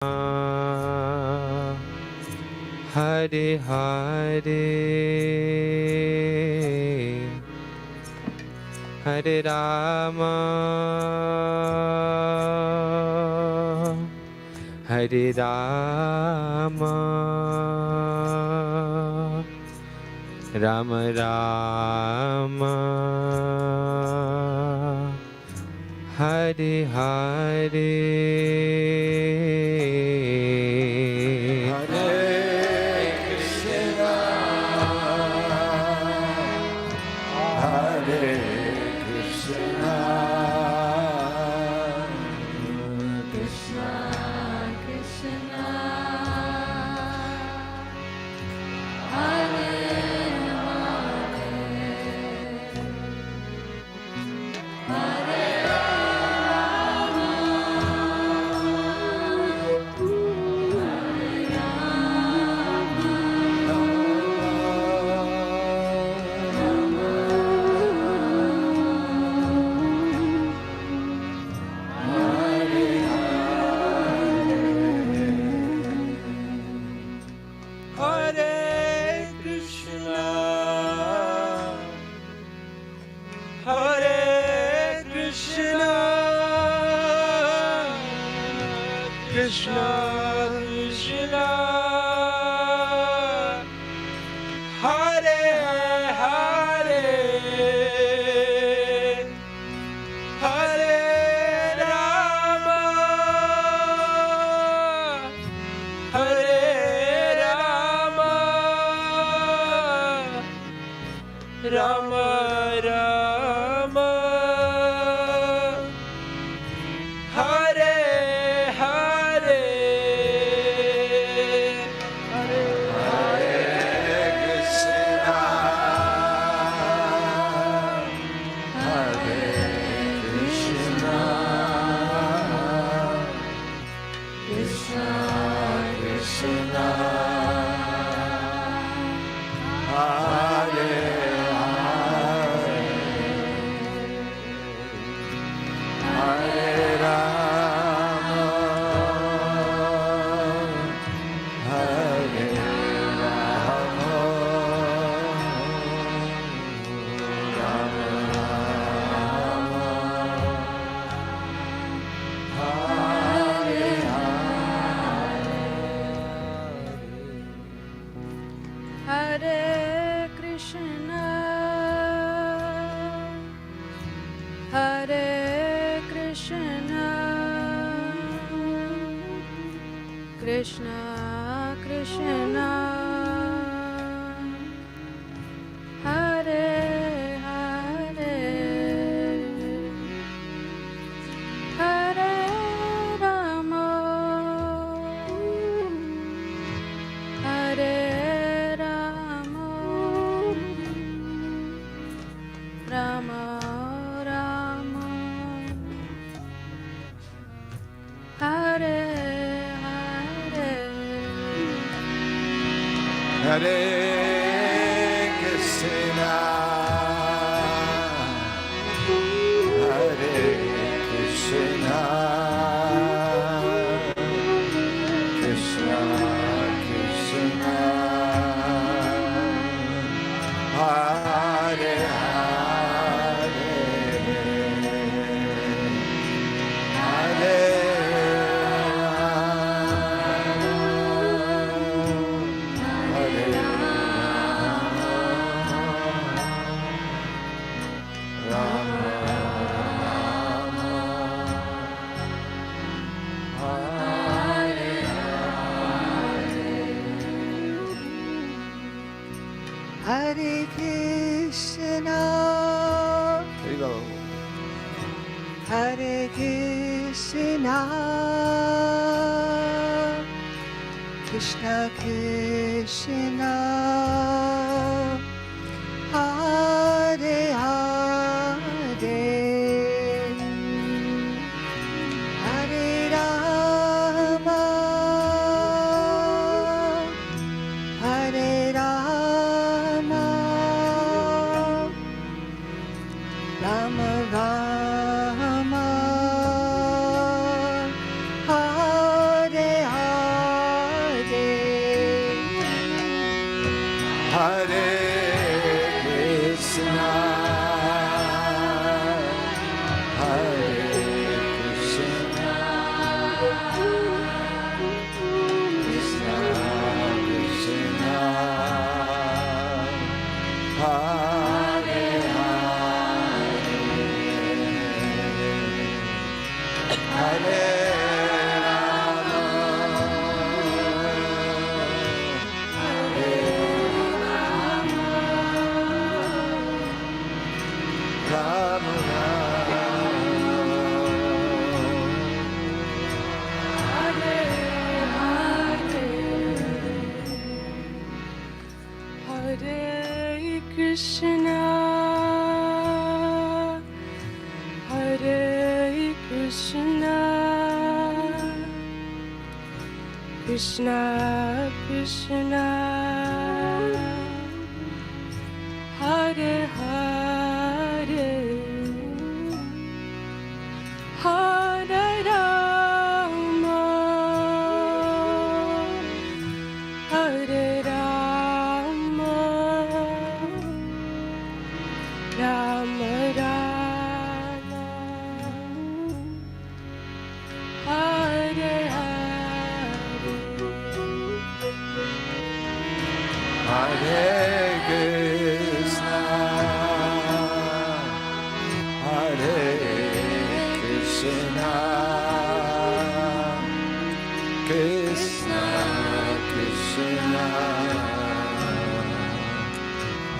Hare Hare Hare Rama Hare Rama Rama Rama Hare Hare Krishna Krishna Hare Hare Hare Rama Hare Rama Rama Rama Hare Hare Krishna, Hare Krishna, Krishna Krishna, Hare Hare, Hare Hare Krishna, There you go. Hare Krishna, Krishna Krishna, Hare Hare, Hare Rama, Hare Rama, Rama Rama, Hare Hare. Hare Krishna, Hare Krishna, Krishna Krishna, Hare Hare, Hare Krishna, Hare Krishna, Krishna Krishna, Hare Hare, Hare Rama, Hare Rama, Rama Rama, Hare Hare, Hare Krishna, Hare Krishna, Krishna Krishna,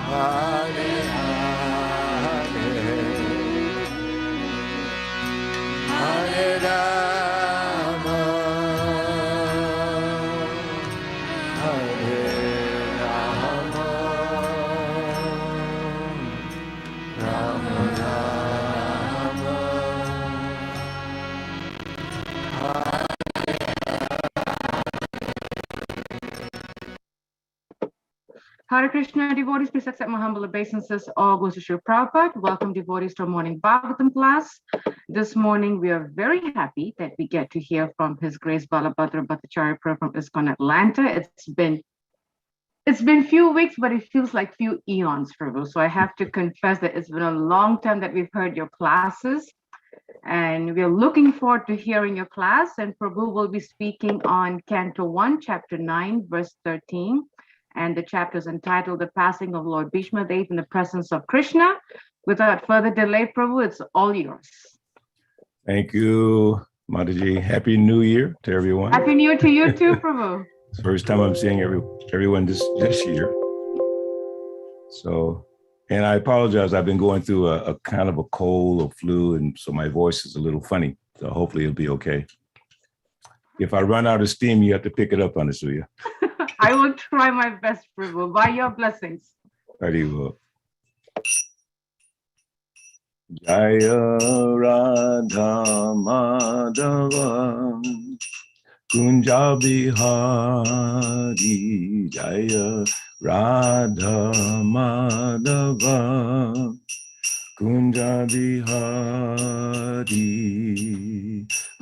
Hare Hare, Hare Rama, Hare Rama, Rama Rama, Hare Krishna, devotees, please accept my humble obeisances. All goes to Srila Prabhupada. Welcome, devotees, to our morning Bhagavatam class. This morning, we are very happy that we get to hear from His Grace Balabhadra Bhattacharya Prabhu from ISKCON Atlanta. It's been few weeks, but it feels like few eons, Prabhu. So I have to confess that it's been a long time that we've heard your classes. And we are looking forward to hearing your class. And Prabhu will be speaking on Canto 1, Chapter 9, verse 13. And the chapter is entitled The Passing of Lord Bhishma Dev in the Presence of Krishna. Without further delay, Prabhu, it's all yours. Thank you, Mataji. Happy New Year to everyone. Happy New Year to you too, Prabhu. It's the first time I'm seeing everyone this year. So, and I apologize. I've been going through a kind of a cold or flu, and so my voice is a little funny. So hopefully it'll be okay. If I run out of steam, you have to pick it up, Anasuya. I will try my best, Prabhu, by your blessings. Very well. Jaya Radha Madhava Kunja Bihari, Jaya Radha Madhava Kunja Bihari,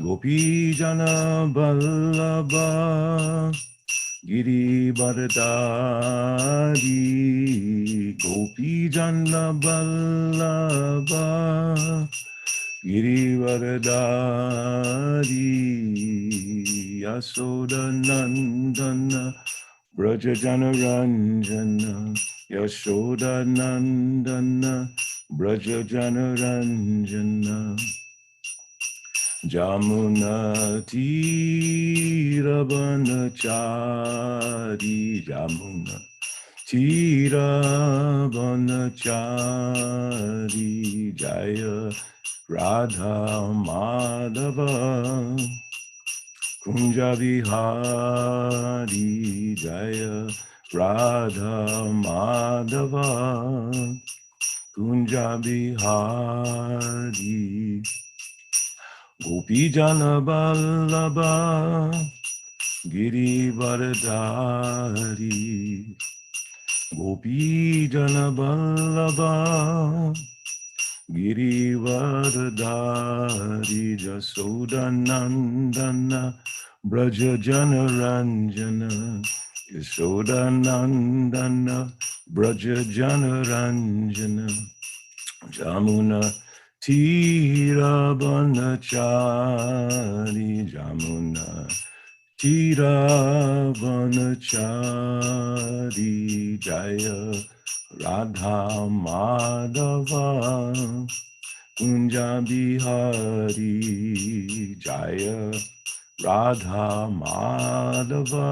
Gopi Jana Vallabha Giri Bharadari, Gopi Jana Vallabha Giri Bharadari, Yasoda Nandana Braja Jana Ranjana, Yashoda Nandana Braja Jana Ranjana, Jamuna Tira Vanachari, Jamuna Tira Vanachari, Jaya Radha Madhava Kunja Vihari, Jaya Radha Madhava Kunja Vihari, Gopi Jana Vallabha Giri Varadari, Gopi Jana Vallabha Giri Varadari, Jasoda Nandana Braja Jana Ranjana, Yashodanandana Braja Janaranjana Jamuna Tira Banachari Jamuna Tira Banachari Jaya Radha Madhava Kunja Bihari Jaya Radha Madhava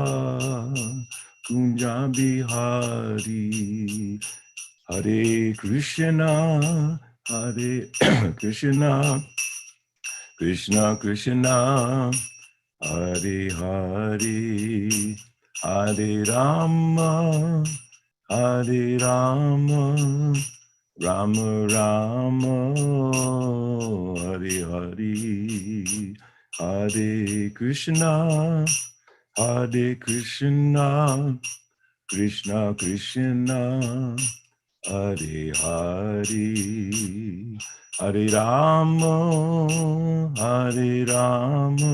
Kunja Bihari Hare Krishna Hare Krishna Krishna Krishna Hare Hare Hare Rama Hare Rama Rama Rama Hare Hare Hare Krishna Hare Krishna Krishna Krishna Hare Hare Hare Rama Hare Rama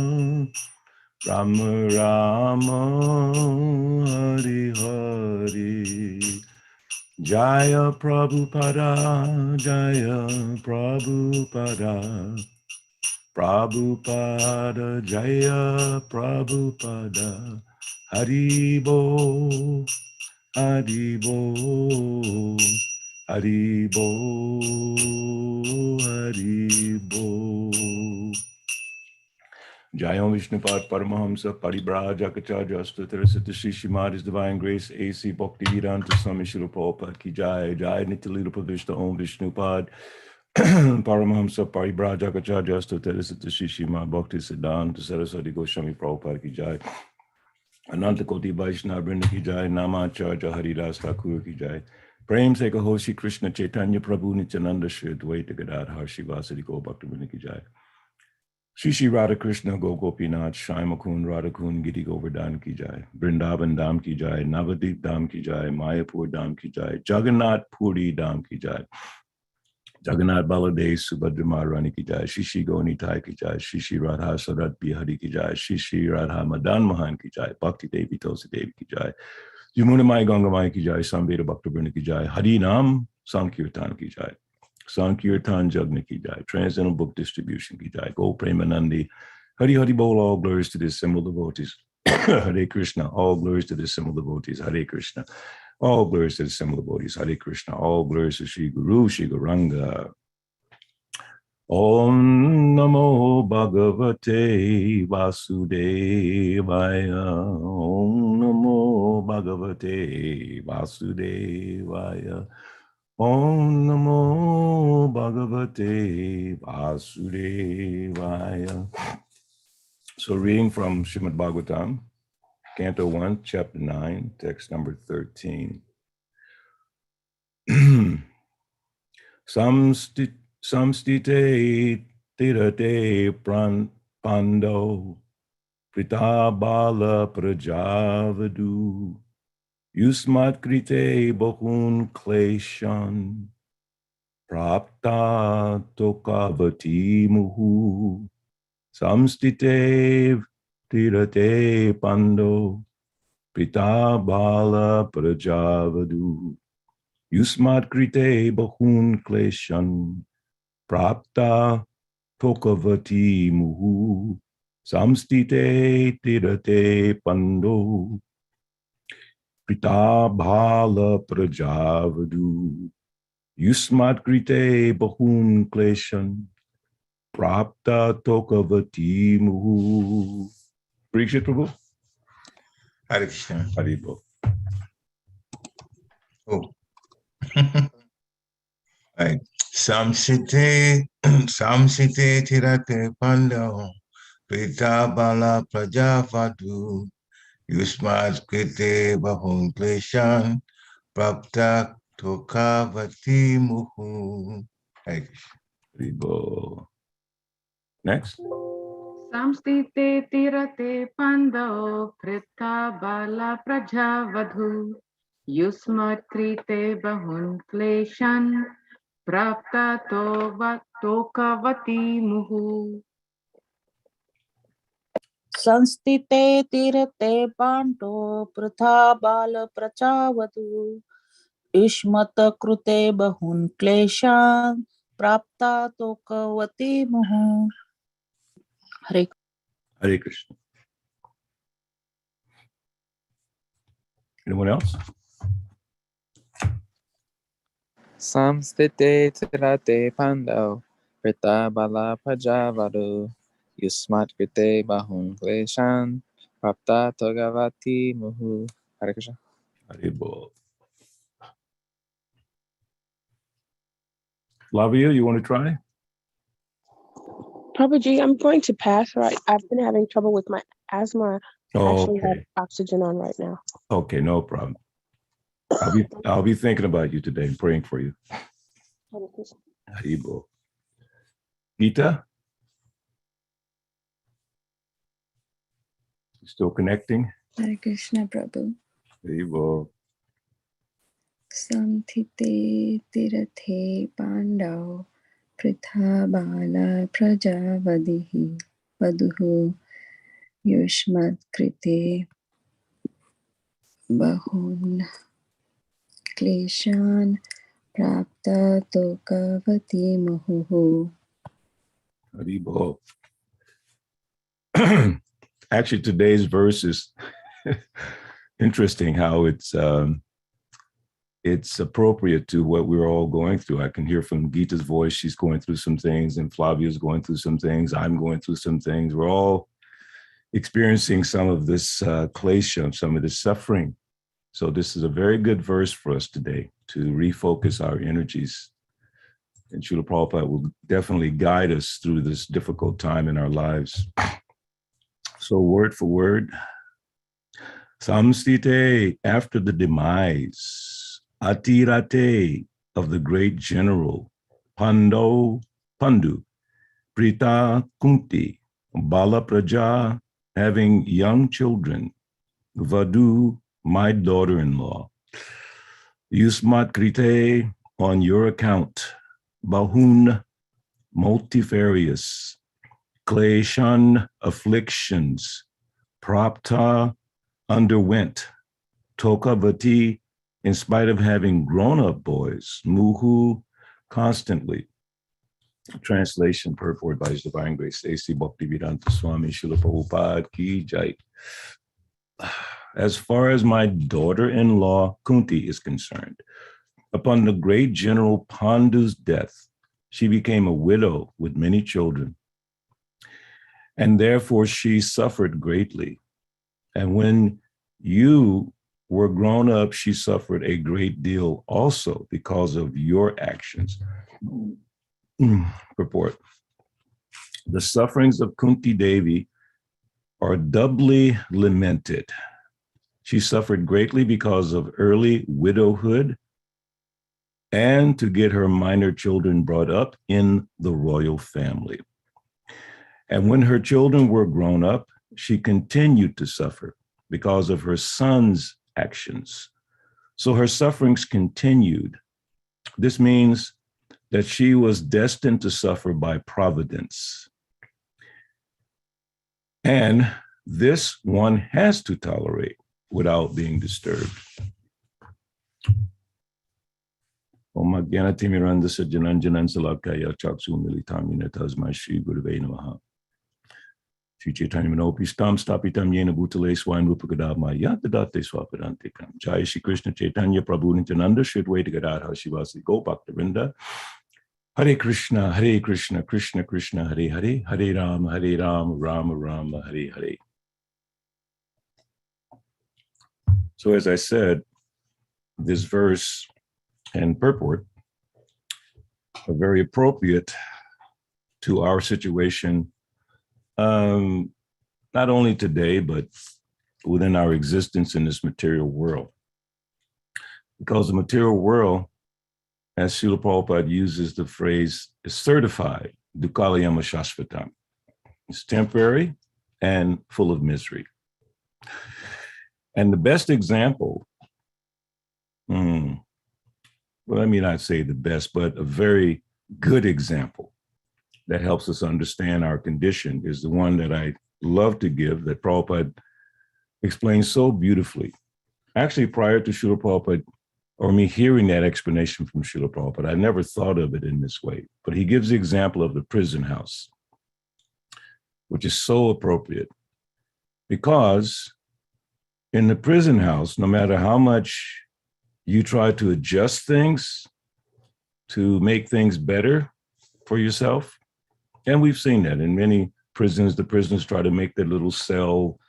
Rama Rama Hare Hare Jaya Prabhupada Jaya Prabhupada Prabhupada Jaya Prabhupada Haribo Haribo Haribo Haribo Jayam Vishnupad Paramahamsa Paribrajakacarya Astatarasata Srimad His Divine Grace A.C. Bhaktivedanta Swami Srila Prabhupada Ki Jai Jai Nityalila Vishta Om Vishnupad Paramahamsa Paribrajakacarya Astatarasata Srimad Bhakti Siddhanta Saraswati Goswami Prabhupada Ki Jai Ananta Koti Vaishnava Vrinda Ki Jai Namacharya Haridas Thakur Ki Jai Prem Se Kaho Shri Krishna Chaitanya Prabhu Nityananda Shri Advaita Gadadhar Shivasadi Go Bhakti Vrinda Ki Jai Shri Shri Radha Krishna Go Gopinath Shai Makun Radha Kun Giri Govardhan Ki Jai Vrindavan Dham Ki Jai Navadip Dham Ki Jai Mayapur Dham Ki Jai Jagannath Puri Dham Ki Jai Jagannath Baladev Subhadra Maharani Ki Jai Shri Shri Gaunitai Ki Jai Shri Shri Radha Sarat Bihari Ki Jai Shri Shri Radha Madan Mahan Ki Jai Bhakti Devi Tulsi Devi Ki Jai Yamuna Mai Ganga Mai Ki Jai Samveda Bhakta Vrinda Ki Jai Hari Nam Sankirtan Ki Jai Sankirtan Jagna Ki Jai Transcendental Book Distribution Ki Jai Go Premanandi Hari Hari Bol all glories to the assembled devotees Hare Krishna all glories to the assembled devotees Hare Krishna all glories to the assembled devotees Hare Krishna all glories to Shri Guru Shri Gauranga Om Namo Bhagavate Vasudevaya Om Namo Bhagavate Vasudevaya Om Namo Bhagavate Vasudevaya. So reading from Srimad Bhagavatam, Canto 1, Chapter 9, text number 13. Samstite tirate pando pritabala prajavadu yusmat krite bahun kleshan prapta tokavati muhu samstite tirate pando pritabala prajavadu yusmat krite bahun kleshan prapta tokavati muhu samstite tirate pando pritabhala prajavadu yusmat krite bahun kleshan prapta tokavati muhu. Parikshit Prabhu? Hare Krishna. Haribo. Oh. Right. Samsite tirate pando pritabala prajavadu yusmat krite bahun kleshan prapta tokavati muhu. Hare Krishna. Haribo. Next. Samstite tirate pando prita bala prajavadhu yusmat krite bahun kleshan prapta tokavati muhu. संस्थिते तीरते Pando Pritha बाल प्रचावतु युष्मत कृते बहुन् क्लेशान् प्राप्ता तोकवती मुहु. हरे Hare Krishna. Anyone else? Samstite tirate pando, Prita bala prajavadu, Yusmat krite bahun kleshan, Prapta togavati muhu. Hare Krishna. Hare Bol. Flavia, you want to try? Prabhuji, I'm going to pass. Right, I've been having trouble with my asthma. I actually have Okay. oxygen on right now. Okay, no problem. I'll be thinking about you today and praying for you. Hare Bol. Gita? You still connecting? Hare Krishna Prabhu. Hare Bol. Samthite tirathe pandau pritha bala prajavadihi vaduhu yushmat krite bahun kleshan prapta tokavati muhu. Hare Bol. Actually, today's verse is interesting how it's appropriate to what we're all going through. I can hear from Gita's voice, she's going through some things, and Flavia's going through some things. I'm going through some things. We're all experiencing some of this klesha, some of this suffering. So this is a very good verse for us today to refocus our energies. And Srila Prabhupada will definitely guide us through this difficult time in our lives. So word for word, Samstite, after the demise, Atirate, of the great general, Pandu, Prita Kunti, Bala Praja, having young children, Vadu, my daughter-in-law, Yusmat Krite, on your account, Bahun, multifarious, Kleshan, afflictions, Prapta, underwent, Tokavati, in spite of having grown-up boys, Muhu, constantly. Translation, purport by His Divine Grace, A.C. Bhaktivedanta Swami Srila Prabhupada Ki Jai. As far as my daughter-in-law Kunti is concerned, upon the great general Pandu's death, she became a widow with many children, and therefore she suffered greatly. And when you were grown up, she suffered a great deal also because of your actions. Purport. The sufferings of Kunti Devi are doubly lamented. She suffered greatly because of early widowhood and to get her minor children brought up in the royal family. And when her children were grown up, she continued to suffer because of her son's actions. So her sufferings continued. This means that she was destined to suffer by providence. And this one has to tolerate without being disturbed. Om Agyanati Mirandasa Jananjanan Salakaya Chaksu Militamina Tasmai Shri Guruvei Namaha. Sri Chaitanya Manopistam Stapitam Yena Bhutale Swine Rupagadama Yatadate Swapadantikam. Jai Shri Krishna Chaitanya Prabhu Nityananda Shri Advaita Gadadhar Shivasi Gopaktavinda. Hare Krishna, Krishna Krishna, Hare Hare, Hare Rama, Rama Rama, Hare Hare. So as I said, this verse and purport are very appropriate to our situation, not only today, but within our existence in this material world. Because the material world, as Srila Prabhupada uses the phrase, is certified, dukkhalayama shashvatam. It's temporary and full of misery. And the best example, well, let me not say the best, but a very good example that helps us understand our condition is the one that I love to give that Prabhupada explains so beautifully. Actually, prior to Srila Prabhupada, or me hearing that explanation from Srila Prabhupada, I never thought of it in this way. But he gives the example of the prison house, which is so appropriate. Because in the prison house, no matter how much you try to adjust things to make things better for yourself, and we've seen that in many prisons, the prisoners try to make their little cell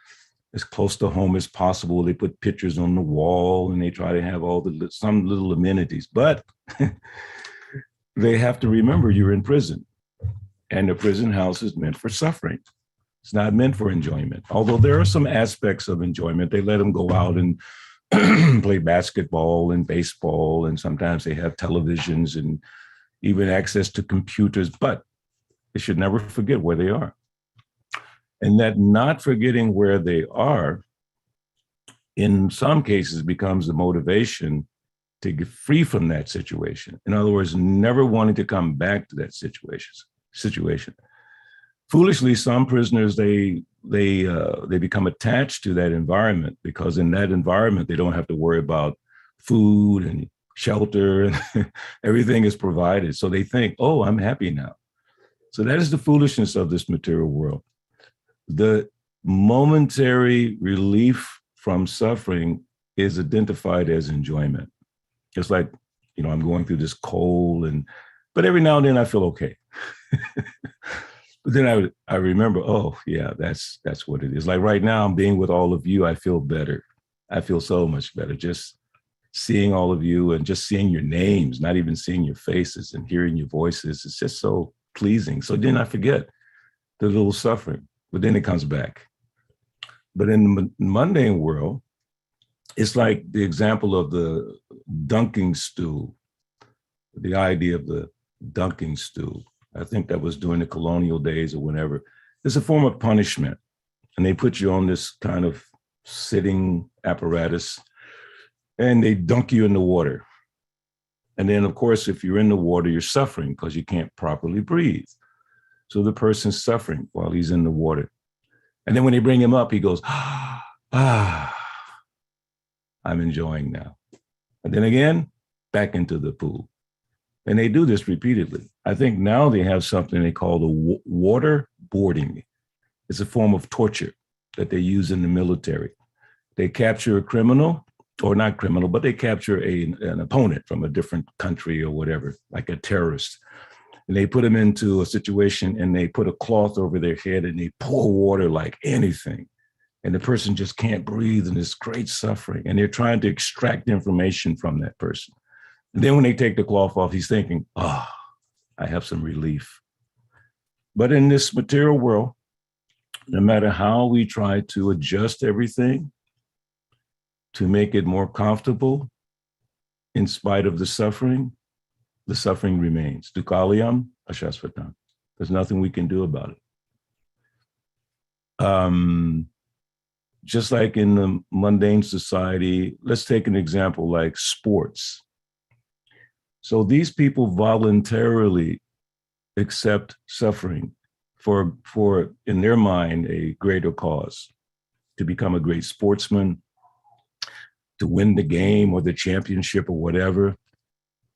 as close to home as possible. They put pictures on the wall and they try to have some little amenities, but they have to remember you're in prison, and the prison house is meant for suffering. It's not meant for enjoyment. Although there are some aspects of enjoyment. They let them go out and play basketball and baseball, and sometimes they have televisions and even access to computers, but they should never forget where they are. And that not forgetting where they are, in some cases, becomes the motivation to get free from that situation. In other words, never wanting to come back to that situation. Foolishly, some prisoners, they become attached to that environment, because in that environment, they don't have to worry about food and shelter, and everything is provided. So they think, oh, I'm happy now. So that is the foolishness of this material world. The momentary relief from suffering is identified as enjoyment. It's like, I'm going through this cold, but every now and then I feel okay. But then I remember, oh yeah, that's what it is. Like right now, I'm being with all of you, I feel better. I feel so much better. Just seeing all of you and just seeing your names, not even seeing your faces and hearing your voices. It's just so pleasing. So then I forget the little suffering, but then it comes back. But in the mundane world, it's like the example of the dunking stool, the idea of the dunking stool. I think that was during the colonial days or whenever. It's a form of punishment. And they put you on this kind of sitting apparatus and they dunk you in the water. And then, of course, if you're in the water, you're suffering because you can't properly breathe. So the person's suffering while he's in the water. And then when they bring him up, he goes, I'm enjoying now. And then again, back into the pool. And they do this repeatedly. I think now they have something they call the waterboarding. It's a form of torture that they use in the military. They capture a criminal, or not criminal, but they capture an opponent from a different country or whatever, like a terrorist. And they put them into a situation and they put a cloth over their head and they pour water like anything. And the person just can't breathe and it's great suffering. And they're trying to extract information from that person. And then when they take the cloth off, he's thinking, I have some relief. But in this material world, no matter how we try to adjust everything to make it more comfortable, in spite of the suffering remains. Dukkhalayam ashasvatam. There's nothing we can do about it. Just like in the mundane society, let's take an example like sports. So these people voluntarily accept suffering for in their mind, a greater cause, to become a great sportsman, to win the game or the championship or whatever.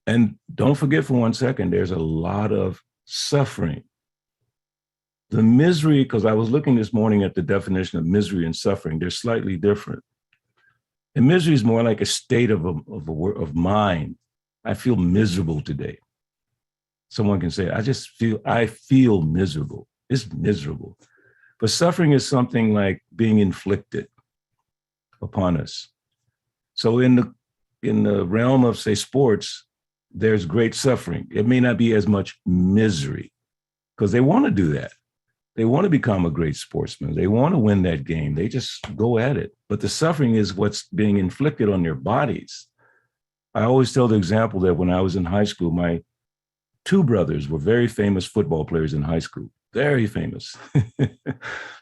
And don't forget for 1 second, there's a lot of suffering. The misery, because I was looking this morning at the definition of misery and suffering, they're slightly different. And misery is more like a state of mind. I feel miserable today. Someone can say, I feel miserable. It's miserable. But suffering is something like being inflicted upon us. So in the realm of, say, sports, there's great suffering. It may not be as much misery because they want to do that. They want to become a great sportsman. They want to win that game. They just go at it. But the suffering is what's being inflicted on their bodies. I always tell the example that when I was in high school, my two brothers were very famous football players in high school, very famous.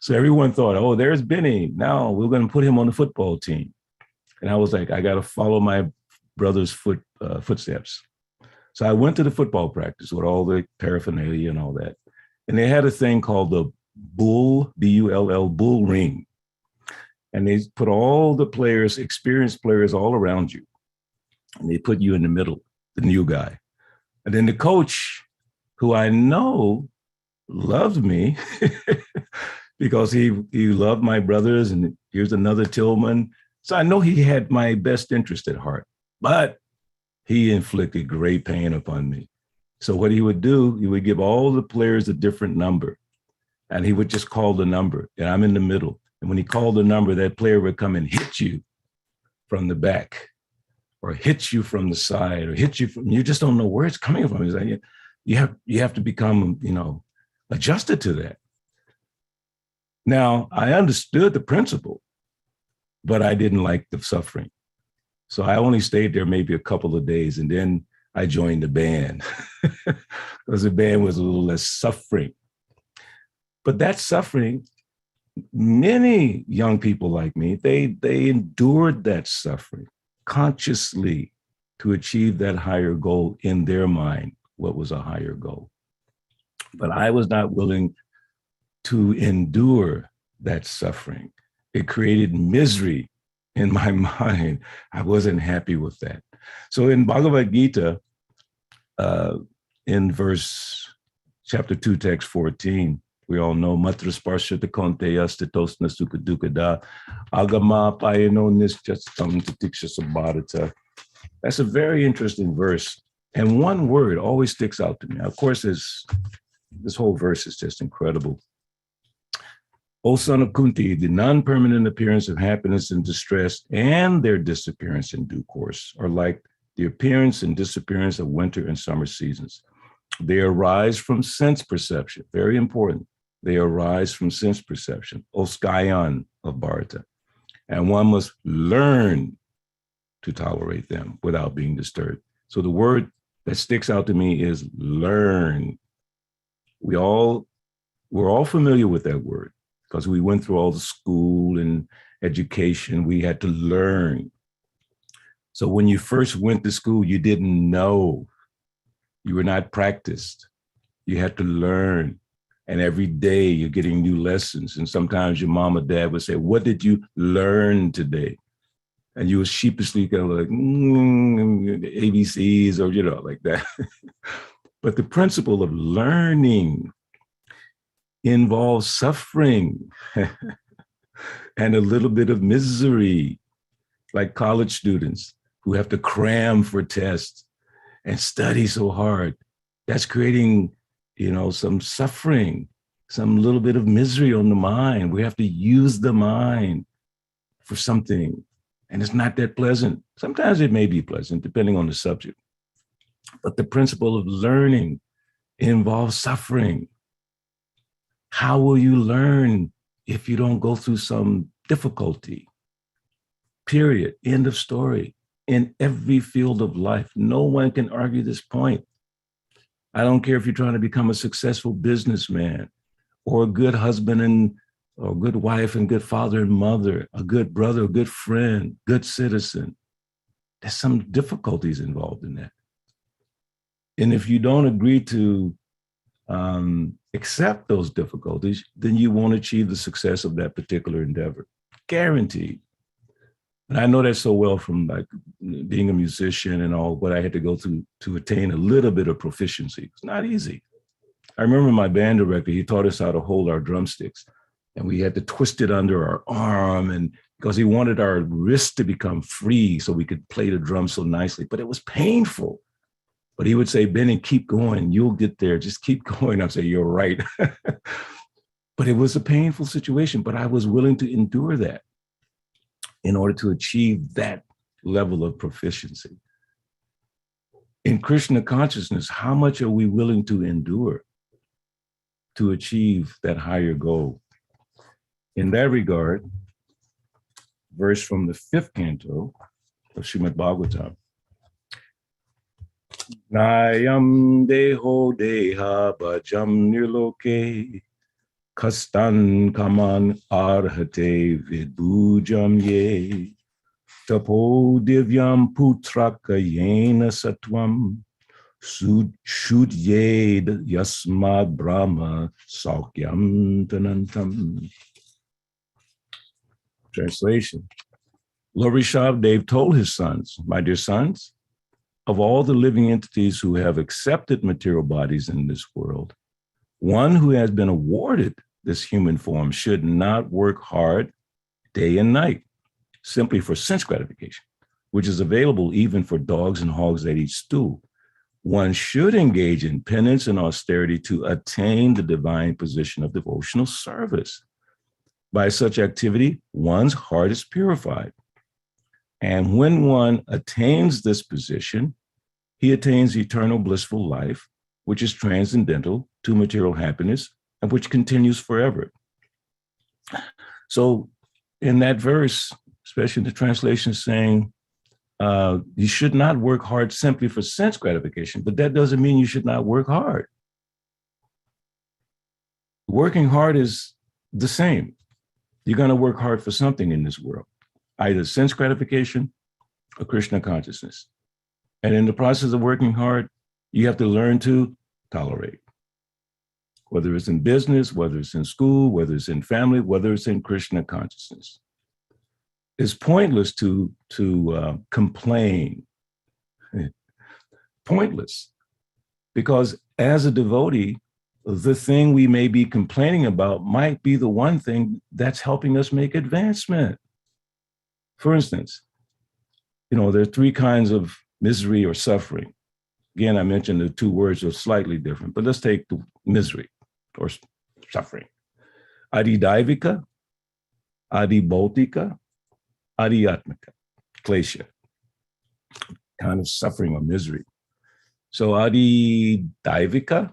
So everyone thought, oh, there's Benny. Now we're going to put him on the football team. And I was like, I got to follow my brother's footsteps. So I went to the football practice with all the paraphernalia and all that. And they had a thing called bull, B-U-L-L, bull ring. And they put all the players, experienced players all around you. And they put you in the middle, the new guy. And then the coach, who I know loved me because he loved my brothers, and here's another Tillman. So I know he had my best interest at heart, but he inflicted great pain upon me. So what he would do, he would give all the players a different number, and he would just call the number, and I'm in the middle. And when he called the number, that player would come and hit you from the back, or hit you from the side, or hit you from, you just don't know where it's coming from. It's like, you have to become, adjusted to that. Now, I understood the principle, but I didn't like the suffering. So I only stayed there maybe a couple of days, and then I joined the band because the band was a little less suffering. But that suffering, many young people like me, they endured that suffering consciously to achieve that higher goal in their mind, what was a higher goal. But I was not willing to endure that suffering. It created misery in my mind. I wasn't happy with that. So in Bhagavad Gita, in chapter 2, text 14, we all know, Matra Sparshata Konteya Stitosna Sukha Dukkada Agama Payano Nischatam Titiksha Sabharata. That's a very interesting verse. And one word always sticks out to me. Of course, this whole verse is just incredible. O son of Kunti, the non-permanent appearance of happiness and distress and their disappearance in due course are like the appearance and disappearance of winter and summer seasons. They arise from sense perception. Very important. They arise from sense perception, Oskayan of Bharata. And one must learn to tolerate them without being disturbed. So the word that sticks out to me is learn. We're all familiar with that word because we went through all the school and education. We had to learn. So when you first went to school, you didn't know. You were not practiced. You had to learn. And every day you're getting new lessons. And sometimes your mom or dad would say, what did you learn today? And you were sheepishly kind of like, ABCs or, like that. But the principle of learning involves suffering and a little bit of misery, like college students who have to cram for tests and study so hard. That's creating some suffering, some little bit of misery on the mind. We have to use the mind for something, and it's not that pleasant. Sometimes it may be pleasant, depending on the subject. But the principle of learning involves suffering. How will you learn if you don't go through some difficulty? Period. End of story. In every field of life, no one can argue this point. I don't care if you're trying to become a successful businessman or a good husband or good wife and good father and mother, a good brother, a good friend, good citizen. There's some difficulties involved in that. And if you don't agree to accept those difficulties, then you won't achieve the success of that particular endeavor. Guaranteed. And I know that so well from like being a musician and all what I had to go through to attain a little bit of proficiency. It's not easy. I remember my band director, he taught us how to hold our drumsticks, and we had to twist it under our arm, and because he wanted our wrist to become free so we could play the drum so nicely, but it was painful. But he would say, Benny, keep going. You'll get there. Just keep going. I'd say, you're right. But it was a painful situation, but I was willing to endure that in order to achieve that level of proficiency. In Krishna consciousness, how much are we willing to endure to achieve that higher goal? In that regard, verse from the 5th canto of Srimad Bhagavatam, Nayam deho deha bhajam nirloke kastan kaman arhate vidbujam ye tapo divyam putraka yena satvam Shudyed Yasmad Brahma Saukyam Tanantam. Translation. Lord Rishabdev told his sons, my dear sons, of all the living entities who have accepted material bodies in this world, one who has been awarded this human form should not work hard day and night, simply for sense gratification, which is available even for dogs and hogs that eat stew. One should engage in penance and austerity to attain the divine position of devotional service. By such activity, one's heart is purified. And when one attains this position, he attains eternal blissful life, which is transcendental to material happiness and which continues forever. So in that verse, especially the translation saying, you should not work hard simply for sense gratification, but that doesn't mean you should not work hard. Working hard is the same. You're going to work hard for something in this world, either sense gratification or Krishna consciousness. And in the process of working hard, you have to learn to tolerate, whether it's in business, whether it's in school, whether it's in family, whether it's in Krishna consciousness. It's pointless to complain. Pointless. Because as a devotee, the thing we may be complaining about might be the one thing that's helping us make advancement. For instance, there are three kinds of misery or suffering. Again, I mentioned the two words are slightly different, but let's take the misery or suffering. Adi-daivika, adi-bhautika, adi-atmika, klesha, kind of suffering or misery. So adi-daivika,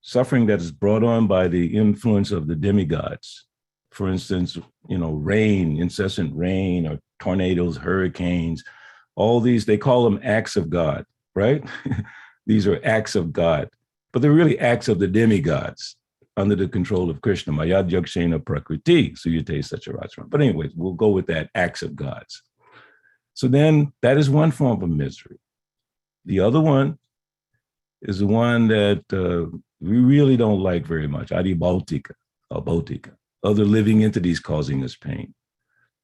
suffering that is brought on by the influence of the demigods. For instance, rain, incessant rain, or tornadoes, hurricanes, all these, they call them acts of God, right? These are acts of God, but they're really acts of the demigods under the control of Krishna. Mayad yakshena prakriti, suyate sacharachara. But anyways, we'll go with that, acts of gods. So then that is one form of misery. The other one is the one that we really don't like very much, adi-bhautika, or bhautika, other living entities causing us pain.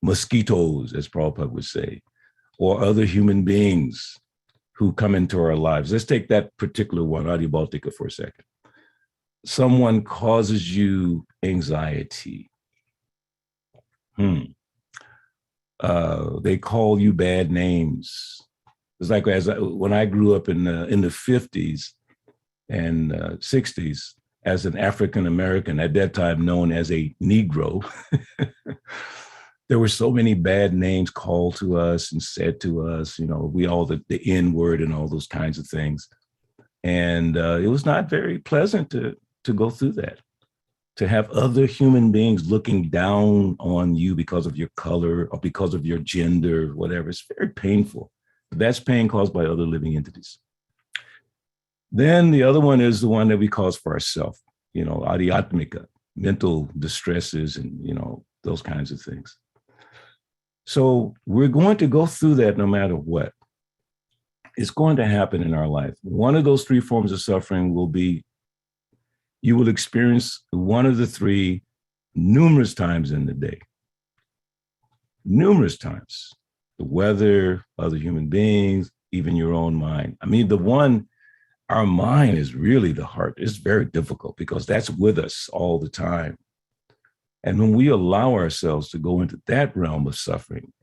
Mosquitoes, as Prabhupada would say, or other human beings who come into our lives. Let's take that particular one, adi-bhautika, for a second. Someone causes you anxiety. They call you bad names. It's like when I grew up in the 50s and 60s as an African American, at that time known as a Negro, there were so many bad names called to us and said to us, we all the N-word and all those kinds of things. And it was not very pleasant to go through that, to have other human beings looking down on you because of your color or because of your gender, whatever. It's very painful. That's pain caused by other living entities. Then the other one is the one that we cause for ourselves, adi-atmika, mental distresses and, those kinds of things. So we're going to go through that no matter what. It's going to happen in our life. One of those three forms of suffering will be, you will experience one of the three numerous times in the day. Numerous times. The weather, other human beings, even your own mind. I mean, our mind is really the heart. It's very difficult because that's with us all the time. And when we allow ourselves to go into that realm of suffering,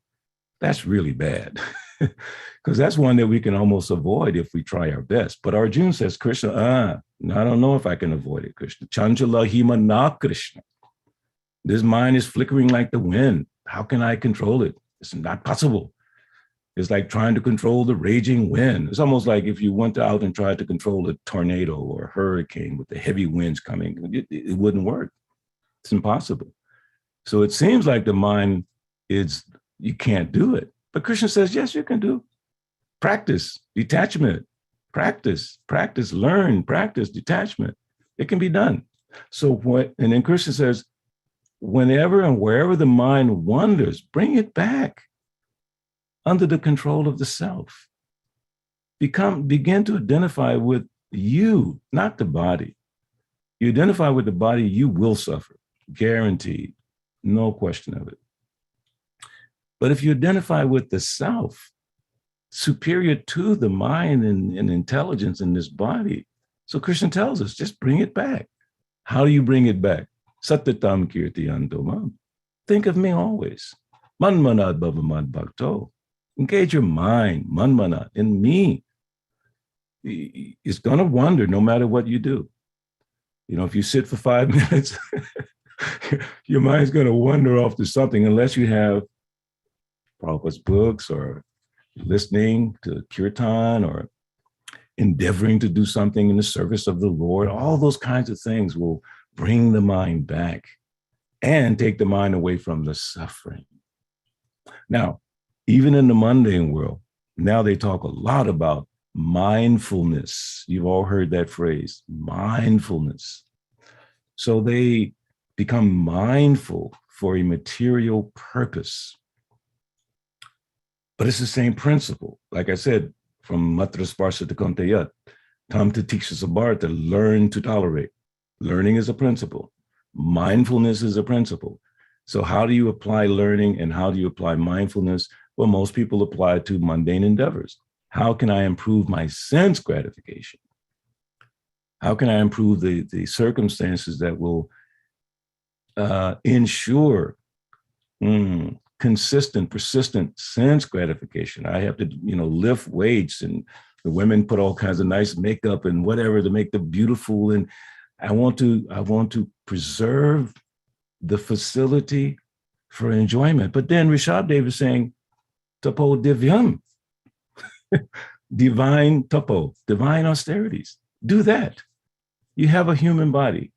that's really bad. Because that's one that we can almost avoid if we try our best. But Arjuna says, Krishna, I don't know if I can avoid it, Krishna. Chanchala hima na Krishna. This mind is flickering like the wind. How can I control it? It's not possible. It's like trying to control the raging wind. It's almost like if you went out and tried to control a tornado or a hurricane with the heavy winds coming, it wouldn't work. It's impossible. So it seems like the mind you can't do it. But Krishna says, yes, you can do. Practice detachment, practice, learn, practice detachment. It can be done. And then Krishna says, whenever and wherever the mind wanders, bring it back under the control of the self. begin to identify with you, not the body. You identify with the body, you will suffer, guaranteed, no question of it. But if you identify with the self, superior to the mind and intelligence in this body, so Krishna tells us, just bring it back. How do you bring it back? Satatam kirti antomam. Think of me always. Manmanad bhavamad bhakto. Engage your mind, manmanad, in me. It's going to wander no matter what you do. You know, if you sit for 5 minutes, your mind's going to wander off to something unless you have Prabhupada's books or listening to kirtan or endeavoring to do something in the service of the Lord. All those kinds of things will bring the mind back and take the mind away from the suffering. Now, even in the mundane world, now they talk a lot about mindfulness. You've all heard that phrase, mindfulness. So they become mindful for a material purpose. But it's the same principle. Like I said, from Matra Sparsa to Kontayat, Tam to Tiksha Sabharta, learn to tolerate. Learning is a principle. Mindfulness is a principle. So how do you apply learning and how do you apply mindfulness? Well, most people apply it to mundane endeavors. How can I improve my sense gratification? How can I improve the circumstances that will ensure consistent, persistent sense gratification? I have to, lift weights, and the women put all kinds of nice makeup and whatever to make them beautiful. And I want to preserve the facility for enjoyment. But then Rishabdev is saying, tapo divyam, divine tapo, divine austerities. Do that. You have a human body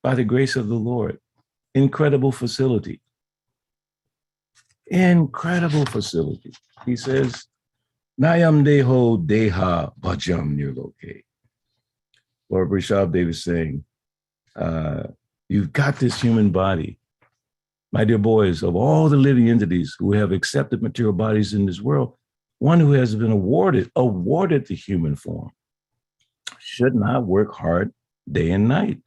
by the grace of the Lord. Incredible facility. Incredible facility. He says, Nayam deho deha bhajam nirloke. Lord Rishabdev is saying, you've got this human body. My dear boys, of all the living entities who have accepted material bodies in this world, one who has been awarded the human form should not work hard day and night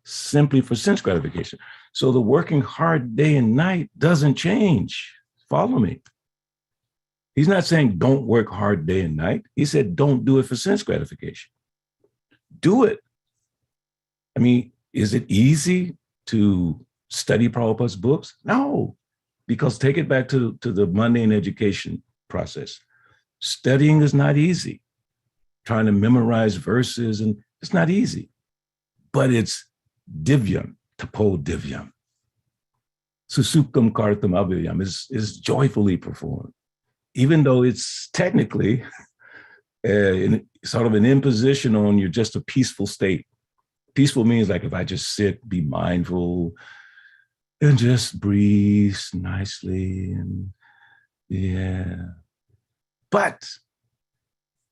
simply for sense gratification. So the working hard day and night doesn't change. Follow me. He's not saying don't work hard day and night. He said don't do it for sense gratification. Do it. I mean, is it easy to study Prabhupada's books? No, because take it back to the mundane education process. Studying is not easy. Trying to memorize verses, and it's not easy, but it's divyam, tapo divyam. Susukam kartam abhyam is joyfully performed, even though it's technically sort of an imposition on you, just a peaceful state. Peaceful means like if I just sit, be mindful, and just breathe nicely, and yeah. But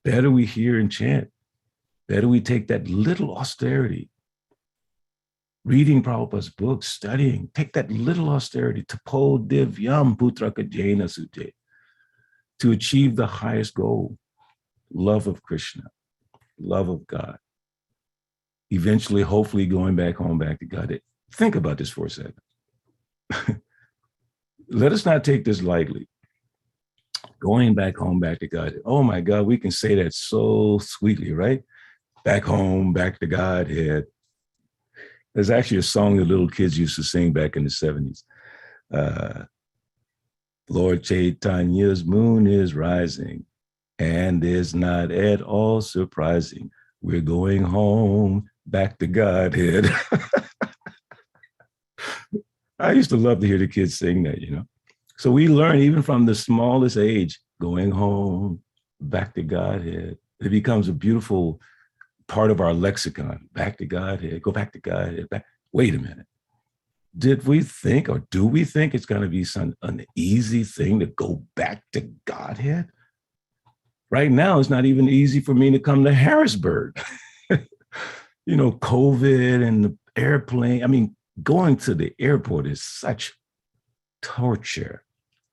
better we hear and chant. Better we take that little austerity, reading Prabhupada's books, studying, take that little austerity, tapo divyam putraka jena sute, to achieve the highest goal, love of Krishna, love of God. Eventually, hopefully going back home, back to God. Think about this for a second. Let us not take this lightly. Going back home, back to God. Oh my God, we can say that so sweetly, right? Back home, back to Godhead. There's actually a song that little kids used to sing back in the 70s. Lord Chaitanya's moon is rising, and it's not at all surprising. We're going home, back to Godhead. I used to love to hear the kids sing that, So we learn even from the smallest age, going home, back to Godhead. It becomes a beautiful part of our lexicon. Back to Godhead, go back to Godhead. Back. Wait a minute. Did we think, or do we think it's going to be an easy thing to go back to Godhead? Right now, it's not even easy for me to come to Harrisburg. COVID and the airplane. I mean, going to the airport is such torture,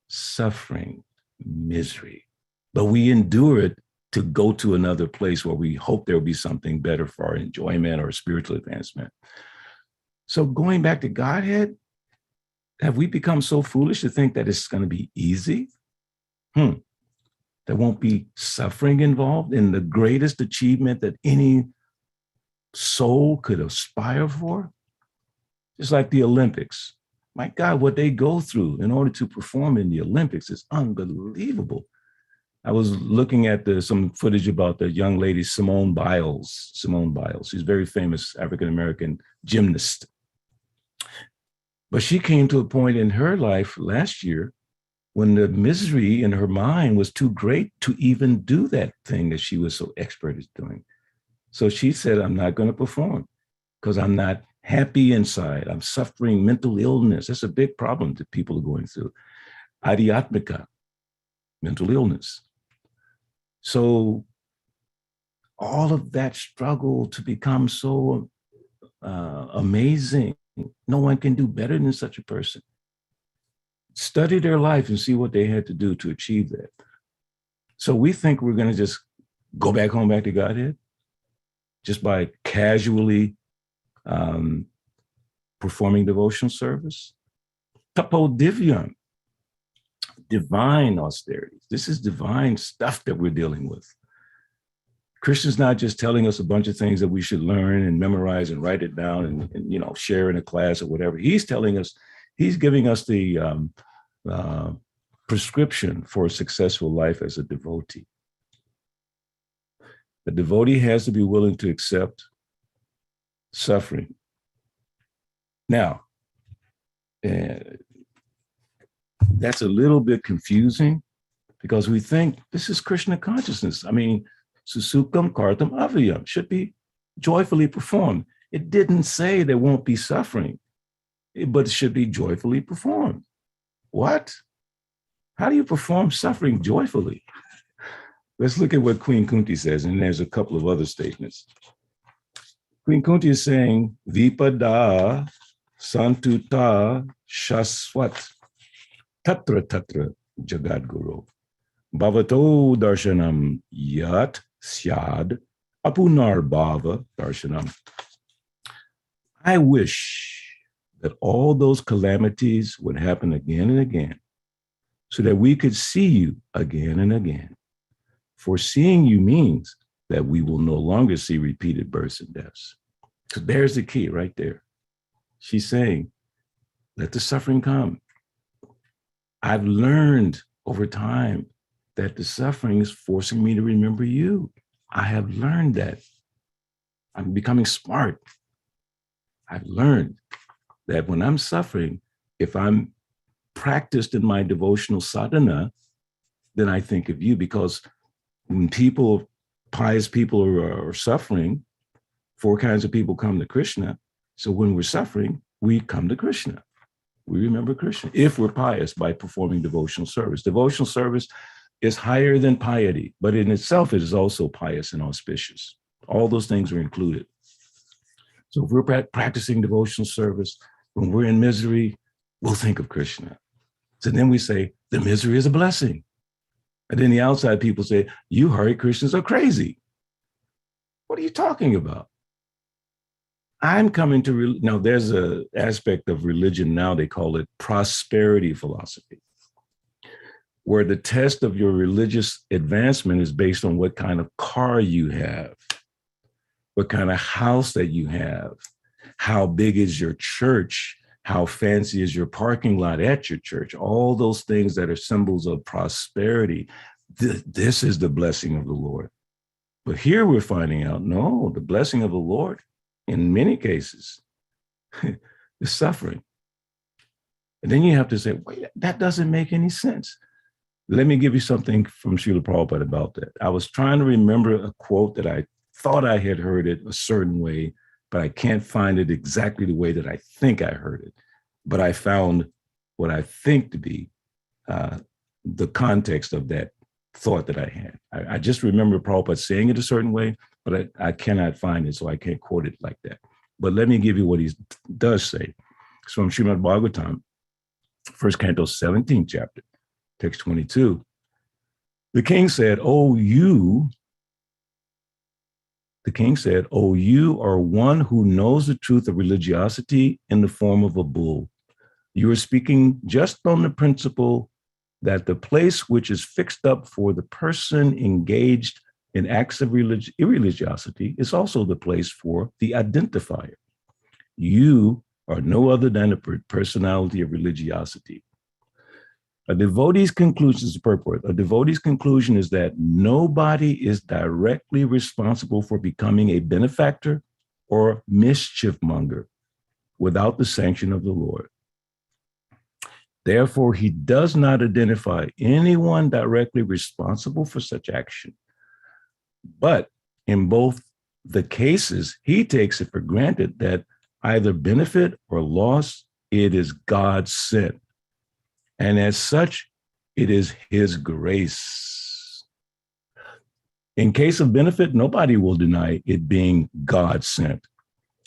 suffering, misery. But we endure it to go to another place where we hope there will be something better for our enjoyment or spiritual advancement. So going back to Godhead, have we become so foolish to think that it's going to be easy? There won't be suffering involved in the greatest achievement that any soul could aspire for? Just like the Olympics. My God, what they go through in order to perform in the Olympics is unbelievable. I was looking at some footage about the young lady, Simone Biles. She's a very famous African-American gymnast. But she came to a point in her life last year when the misery in her mind was too great to even do that thing that she was so expert at doing. So she said, I'm not going to perform because I'm not happy inside. I'm suffering mental illness. That's a big problem that people are going through. Adhyatmika, mental illness. So all of that struggle to become so amazing, no one can do better than such a person. Study their life and see what they had to do to achieve that. So we think we're going to just go back home, back to Godhead, just by casually performing devotional service. Tapo divyam, divine austerities. This is divine stuff that we're dealing with. Krishna's not just telling us a bunch of things that we should learn and memorize and write it down and share in a class or whatever. He's telling us, he's giving us the prescription for a successful life as a devotee. The devotee has to be willing to accept suffering. Now, that's a little bit confusing because we think this is Krishna consciousness. I mean, susukam kartam avyam should be joyfully performed. It didn't say there won't be suffering, but it should be joyfully performed. What? How do you perform suffering joyfully? Let's look at what Queen Kunti says, and there's a couple of other statements. Queen Kunti is saying, Vipada santuta shaswat tatra tatra jagadguru bhavato darshanam yat syad apunar bhava darshanam. I wish that all those calamities would happen again and again so that we could see you again and again. For seeing you means that we will no longer see repeated births and deaths. So there's the key right there. She's saying, let the suffering come. I've learned over time that the suffering is forcing me to remember you. I have learned that. I'm becoming smart. I've learned that when I'm suffering, if I'm practiced in my devotional sadhana, then I think of you, because when pious people are suffering, four kinds of people come to Krishna. So when we're suffering, we come to Krishna. We remember Krishna if we're pious by performing devotional service. Devotional service is higher than piety, but in itself, it is also pious and auspicious. All those things are included. So if we're practicing devotional service, when we're in misery, we'll think of Krishna. So then we say, the misery is a blessing. And then the outside people say, you Hare Krishnas are crazy. What are you talking about? I'm coming to, now there's an aspect of religion now, they call it prosperity philosophy, where the test of your religious advancement is based on what kind of car you have, what kind of house that you have, how big is your church, how fancy is your parking lot at your church, all those things that are symbols of prosperity. This is the blessing of the Lord. But here we're finding out, no, the blessing of the Lord, in many cases, is suffering. And then you have to say, wait, that doesn't make any sense. Let me give you something from Srila Prabhupada about that. I was trying to remember a quote that I thought I had heard it a certain way, but I can't find it exactly the way that I think I heard it. But I found what I think to be the context of that thought that I had. I just remember Prabhupada saying it a certain way, but I cannot find it, so I can't quote it like that. But let me give you what he does say. It's from Srimad Bhagavatam, first canto, 17th chapter, text 22. The king said, "Oh, you The king said, "Oh, you are one who knows the truth of religiosity in the form of a bull. You are speaking just on the principle that the place which is fixed up for the person engaged in acts of irreligiosity is also the place for the identifier. You are no other than a personality of religiosity." A devotee's conclusion is the purport. A devotee's conclusion is that nobody is directly responsible for becoming a benefactor or mischief monger without the sanction of the Lord. Therefore, he does not identify anyone directly responsible for such action. But in both the cases, he takes it for granted that either benefit or loss, it is God sent. And as such, it is his grace. In case of benefit, nobody will deny it being God sent.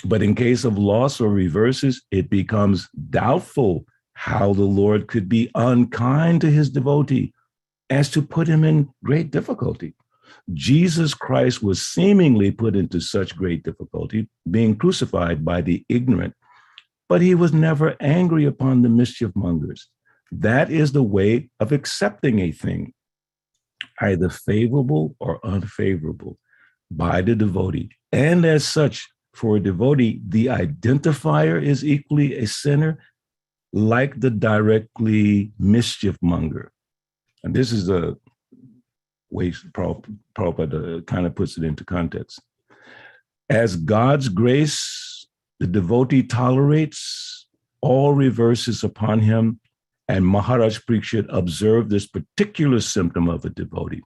But in case of loss or reverses, it becomes doubtful how the Lord could be unkind to his devotee as to put him in great difficulty. Jesus Christ was seemingly put into such great difficulty, being crucified by the ignorant, but he was never angry upon the mischief mongers. That is the way of accepting a thing, either favorable or unfavorable, by the devotee. And as such, for a devotee, the identifier is equally a sinner, like the directly mischief monger. And this is the way Prabhupada kind of puts it into context. As God's grace, the devotee tolerates all reverses upon him, and Maharaj Parikshit observed this particular symptom of a devotee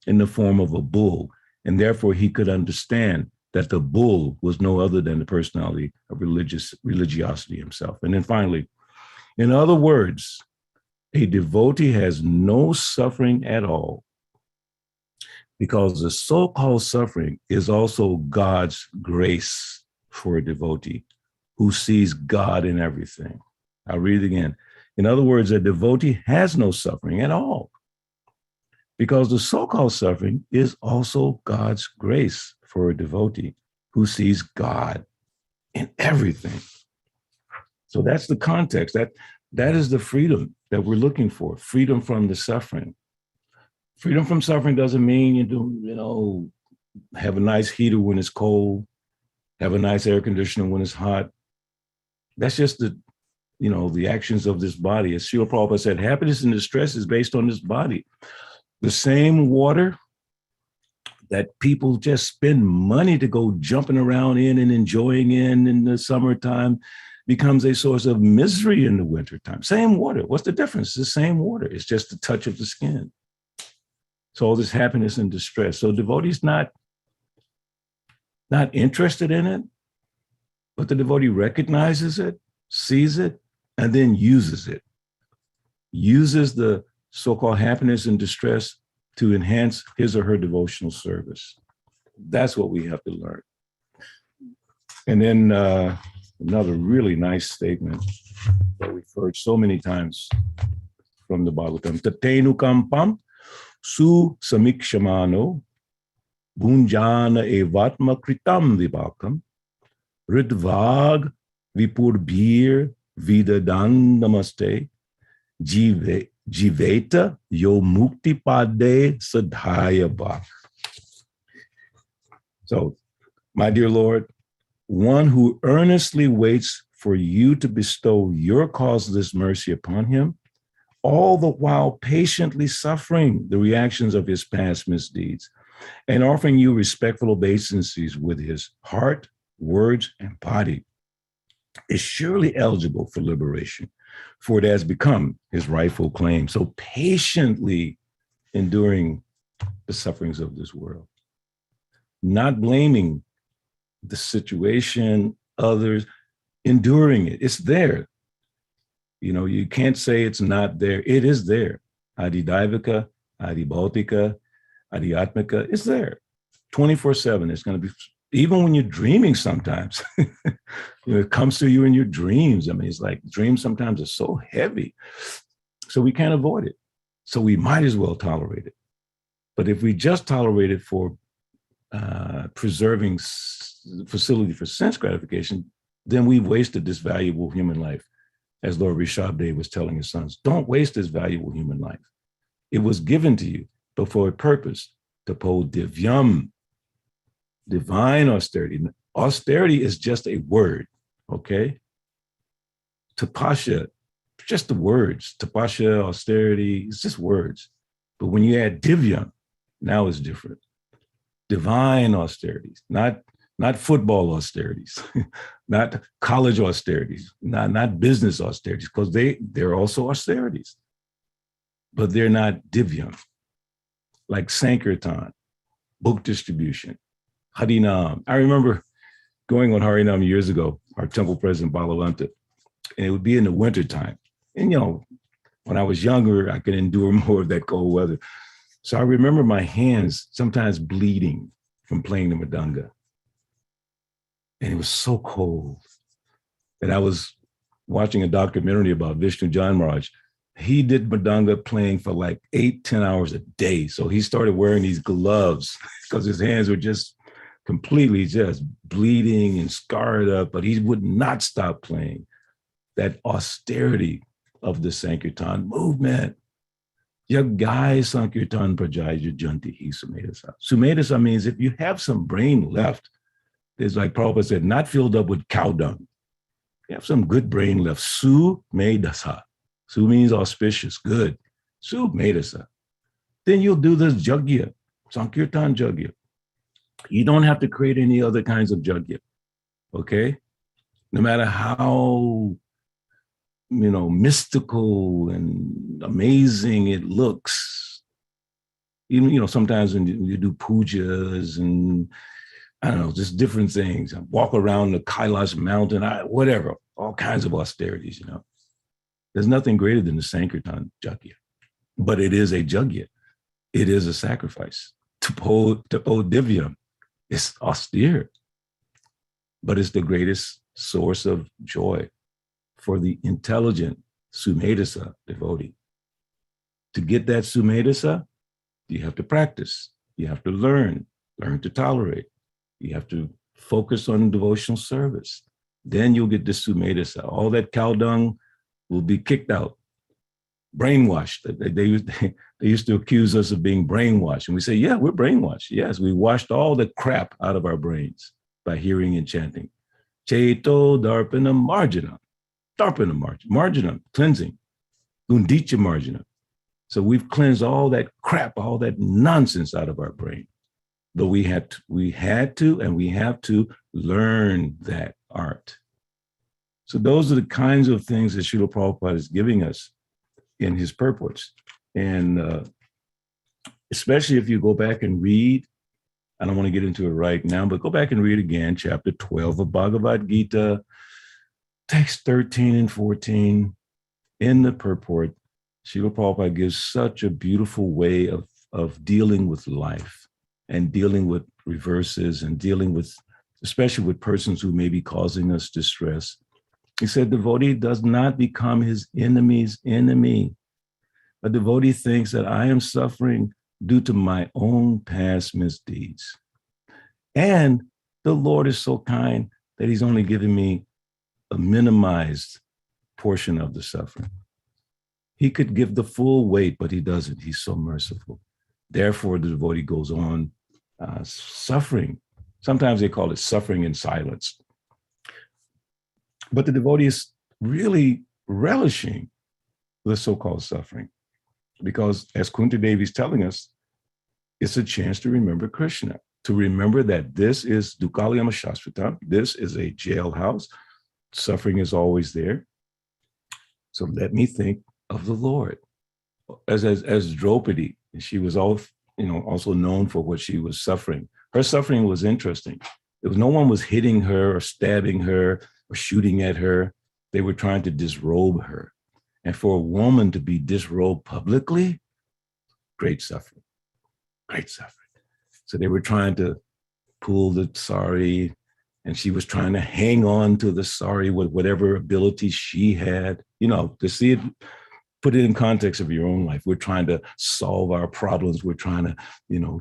in the form of a bull, and therefore he could understand that the bull was no other than the personality of religiosity himself. And then finally, in other words, a devotee has no suffering at all, because the so-called suffering is also God's grace for a devotee who sees God in everything. I'll read it again. In other words, a devotee has no suffering at all, because the so-called suffering is also God's grace for a devotee who sees God in everything. So that's the context. That is the freedom that we're looking for, freedom from the suffering. Freedom from suffering doesn't mean have a nice heater when it's cold, have a nice air conditioner when it's hot. That's just the actions of this body. As Srila Prabhupada said, happiness and distress is based on this body. The same water that people just spend money to go jumping around in and enjoying in the summertime becomes a source of misery in the wintertime. Same water. What's the difference? It's the same water. It's just the touch of the skin. So all this happiness and distress. So devotee's not interested in it, but the devotee recognizes it, sees it, and then uses it. Uses the so-called happiness and distress to enhance his or her devotional service. That's what we have to learn. And then another really nice statement that we've heard so many times from the Bhagavatam. Tatenu kampam su samikshamano bhunjana evatma kritam vibhakam ridvag vipurbhir vidadan namaste jiveta yo mukti pade sadhaya bhak. So, my dear Lord, one who earnestly waits for you to bestow your causeless mercy upon him, all the while patiently suffering the reactions of his past misdeeds and offering you respectful obeisances with his heart, words, and body, is surely eligible for liberation, for it has become his rightful claim. So patiently enduring the sufferings of this world, not blaming the situation, others, enduring it. It's there. You can't say it's not there. It is there. Adidaivika, Adibhautika, Adiatmika, it's there. 24/7. It's going to be, even when you're dreaming sometimes, it comes to you in your dreams. I mean, it's like dreams sometimes are so heavy. So we can't avoid it. So we might as well tolerate it. But if we just tolerate it for preserving facility for sense gratification, then we've wasted this valuable human life. As Lord Rishabdev was telling his sons, don't waste this valuable human life. It was given to you, but for a purpose, tapo divyam, divine austerity. Austerity is just a word, okay? Tapasya, just the words. Tapasya, austerity, it's just words. But when you add divyam, now it's different. Divine austerities, not football austerities, not college austerities, not business austerities, because they're also austerities, but they're not divyam, like Sankirtan, book distribution, Harinam. I remember going on Harinam years ago, our temple president, Balabhadra, and it would be in the wintertime. And, when I was younger, I could endure more of that cold weather. So I remember my hands sometimes bleeding from playing the mridanga. And it was so cold. And I was watching a documentary about Vishnu Jan Maharaj. He did mridanga playing for like 8-10 hours a day. So he started wearing these gloves because his hands were just completely just bleeding and scarred up, but he would not stop playing. That austerity of the Sankirtan movement. Yagai Sankirtan Prajaya Janti Hi Sumedasa. Sumedasa means if you have some brain left, it's like Prabhupada said, not filled up with cow dung. You have some good brain left. Sumedasa. Su means auspicious, good. Sumedasa. Then you'll do this jagya, Sankirtan jagya. You don't have to create any other kinds of jagya, okay? No matter how mystical and amazing it looks. Even, sometimes when you do pujas and I don't know, just different things. Walk around the Kailash mountain, whatever, all kinds of austerities, There's nothing greater than the Sankirtan jagya, but it is a jagya. It is a sacrifice. Tapo divyam. It's austere, but it's the greatest source of joy for the intelligent Sumedasa devotee. To get that Sumedasa, you have to practice. You have to learn to tolerate. You have to focus on devotional service. Then you'll get the Sumedasa. All that cow dung will be kicked out, brainwashed. They used to accuse us of being brainwashed. And we say, yeah, we're brainwashed. Yes, we washed all the crap out of our brains by hearing and chanting. Cheto darpana marjana. Darpana marjana, cleansing. Gundicha marjana. So we've cleansed all that crap, all that nonsense out of our brain. But we have to learn that art. So those are the kinds of things that Srila Prabhupada is giving us in his purports. And especially if you go back and read, I don't want to get into it right now, but go back and read again, chapter 12 of Bhagavad Gita, text 13 and 14 in the purport. Srila Prabhupada gives such a beautiful way of dealing with life and dealing with reverses and dealing with, especially with persons who may be causing us distress. He said, devotee does not become his enemy's enemy. A devotee thinks that I am suffering due to my own past misdeeds. And the Lord is so kind that he's only giving me a minimized portion of the suffering. He could give the full weight, but he doesn't. He's so merciful. Therefore, the devotee goes on suffering. Sometimes they call it suffering in silence. But the devotee is really relishing the so-called suffering because, as Kunti Devi is telling us, it's a chance to remember Krishna, to remember that this is Dukkhalayama Shasvatam, this is a jailhouse. Suffering is always there. So let me think of the Lord. As Draupadi, she was also known for what she was suffering. Her suffering was interesting. No one was hitting her or stabbing her or shooting at her. They were trying to disrobe her. And for a woman to be disrobed publicly, great suffering, great suffering. So they were trying to pull the sari, and she was trying to hang on to the sari with whatever ability she had, to see it put it in context of your own life. We're trying to solve our problems. We're trying to,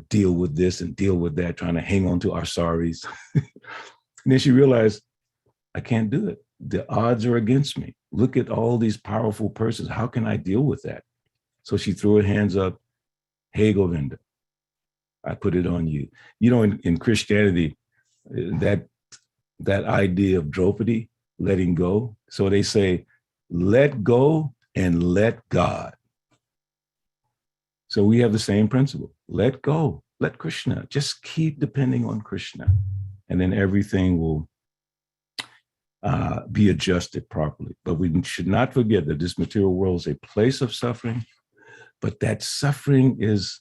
deal with this and deal with that, trying to hang on to our sorries. And then she realized, I can't do it. The odds are against me. Look at all these powerful persons. How can I deal with that? So she threw her hands up. Hey, Govinda, I put it on you. In Christianity, that idea of Draupadi, letting go. So they say, let go and let God. So we have the same principle. Let go, let Krishna. Just keep depending on Krishna. And then everything will be adjusted properly. But we should not forget that this material world is a place of suffering, but that suffering is,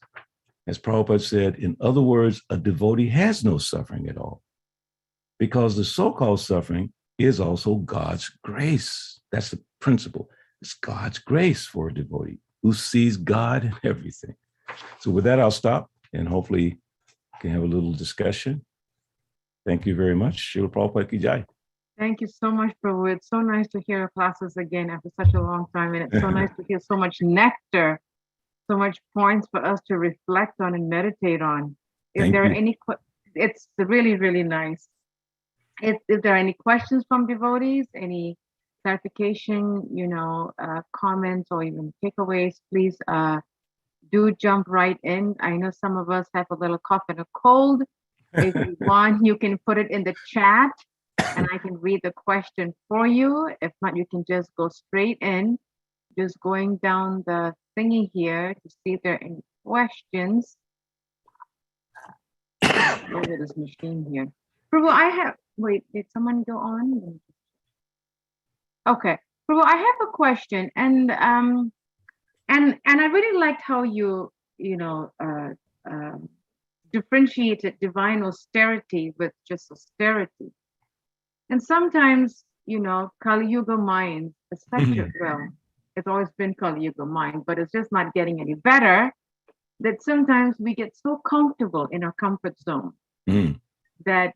as Prabhupada said, in other words, a devotee has no suffering at all, because the so-called suffering is also God's grace. That's the principle. It's God's grace for a devotee who sees God in everything. So with that, I'll stop and hopefully can have a little discussion. Thank you very much. Srila Prabhupada Ki Jai. Thank you so much, Prabhu. It's so nice to hear our classes again after such a long time. And it's so nice to hear so much nectar, so much points for us to reflect on and meditate on. If there are any, it's really, really nice. If there are any questions from devotees, any clarification, comments or even takeaways, please do jump right in. I know some of us have a little cough and a cold. If you want, you can put it in the chat and I can read the question for you. If not, you can just go straight in, just going down the thingy here to see if there are any questions. Over this machine here. Prabhu, wait, did someone go on? Okay, Prabhu, I have a question, and I really liked how you differentiated divine austerity with just austerity. And sometimes, Kali Yuga mind is such a, well, it's always been Kali Yuga mind, but it's just not getting any better, that sometimes we get so comfortable in our comfort zone that,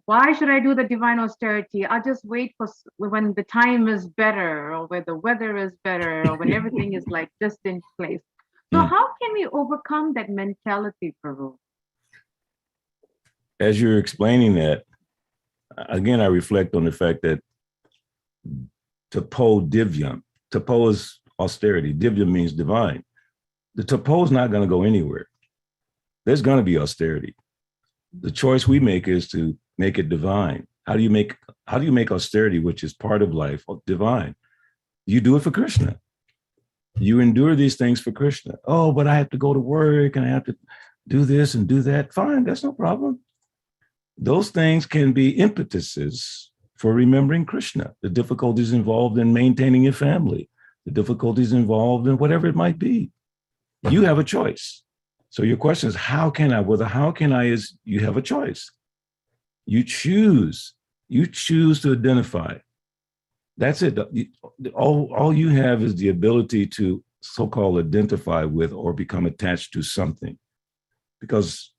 why should I do the divine austerity? I'll just wait for when the time is better, or when the weather is better, or when everything is like just in place. So how can we overcome that mentality, Prabhu? As you're explaining that, again, I reflect on the fact that tapo divyam, tapo is austerity, divya means divine. The tapo is not going to go anywhere. There's going to be austerity. The choice we make is to make it divine. How do you make austerity, which is part of life, divine? You do it for Krishna. You endure these things for Krishna. Oh, but I have to go to work and I have to do this and do that. Fine, that's no problem. Those things can be impetuses for remembering Krishna. The difficulties involved in maintaining your family, the difficulties involved in whatever it might be. You have a choice. So your question is, how can I? Well, the how can I is you have a choice. You choose to identify. That's it. All you have is the ability to so-called identify with or become attached to something. Because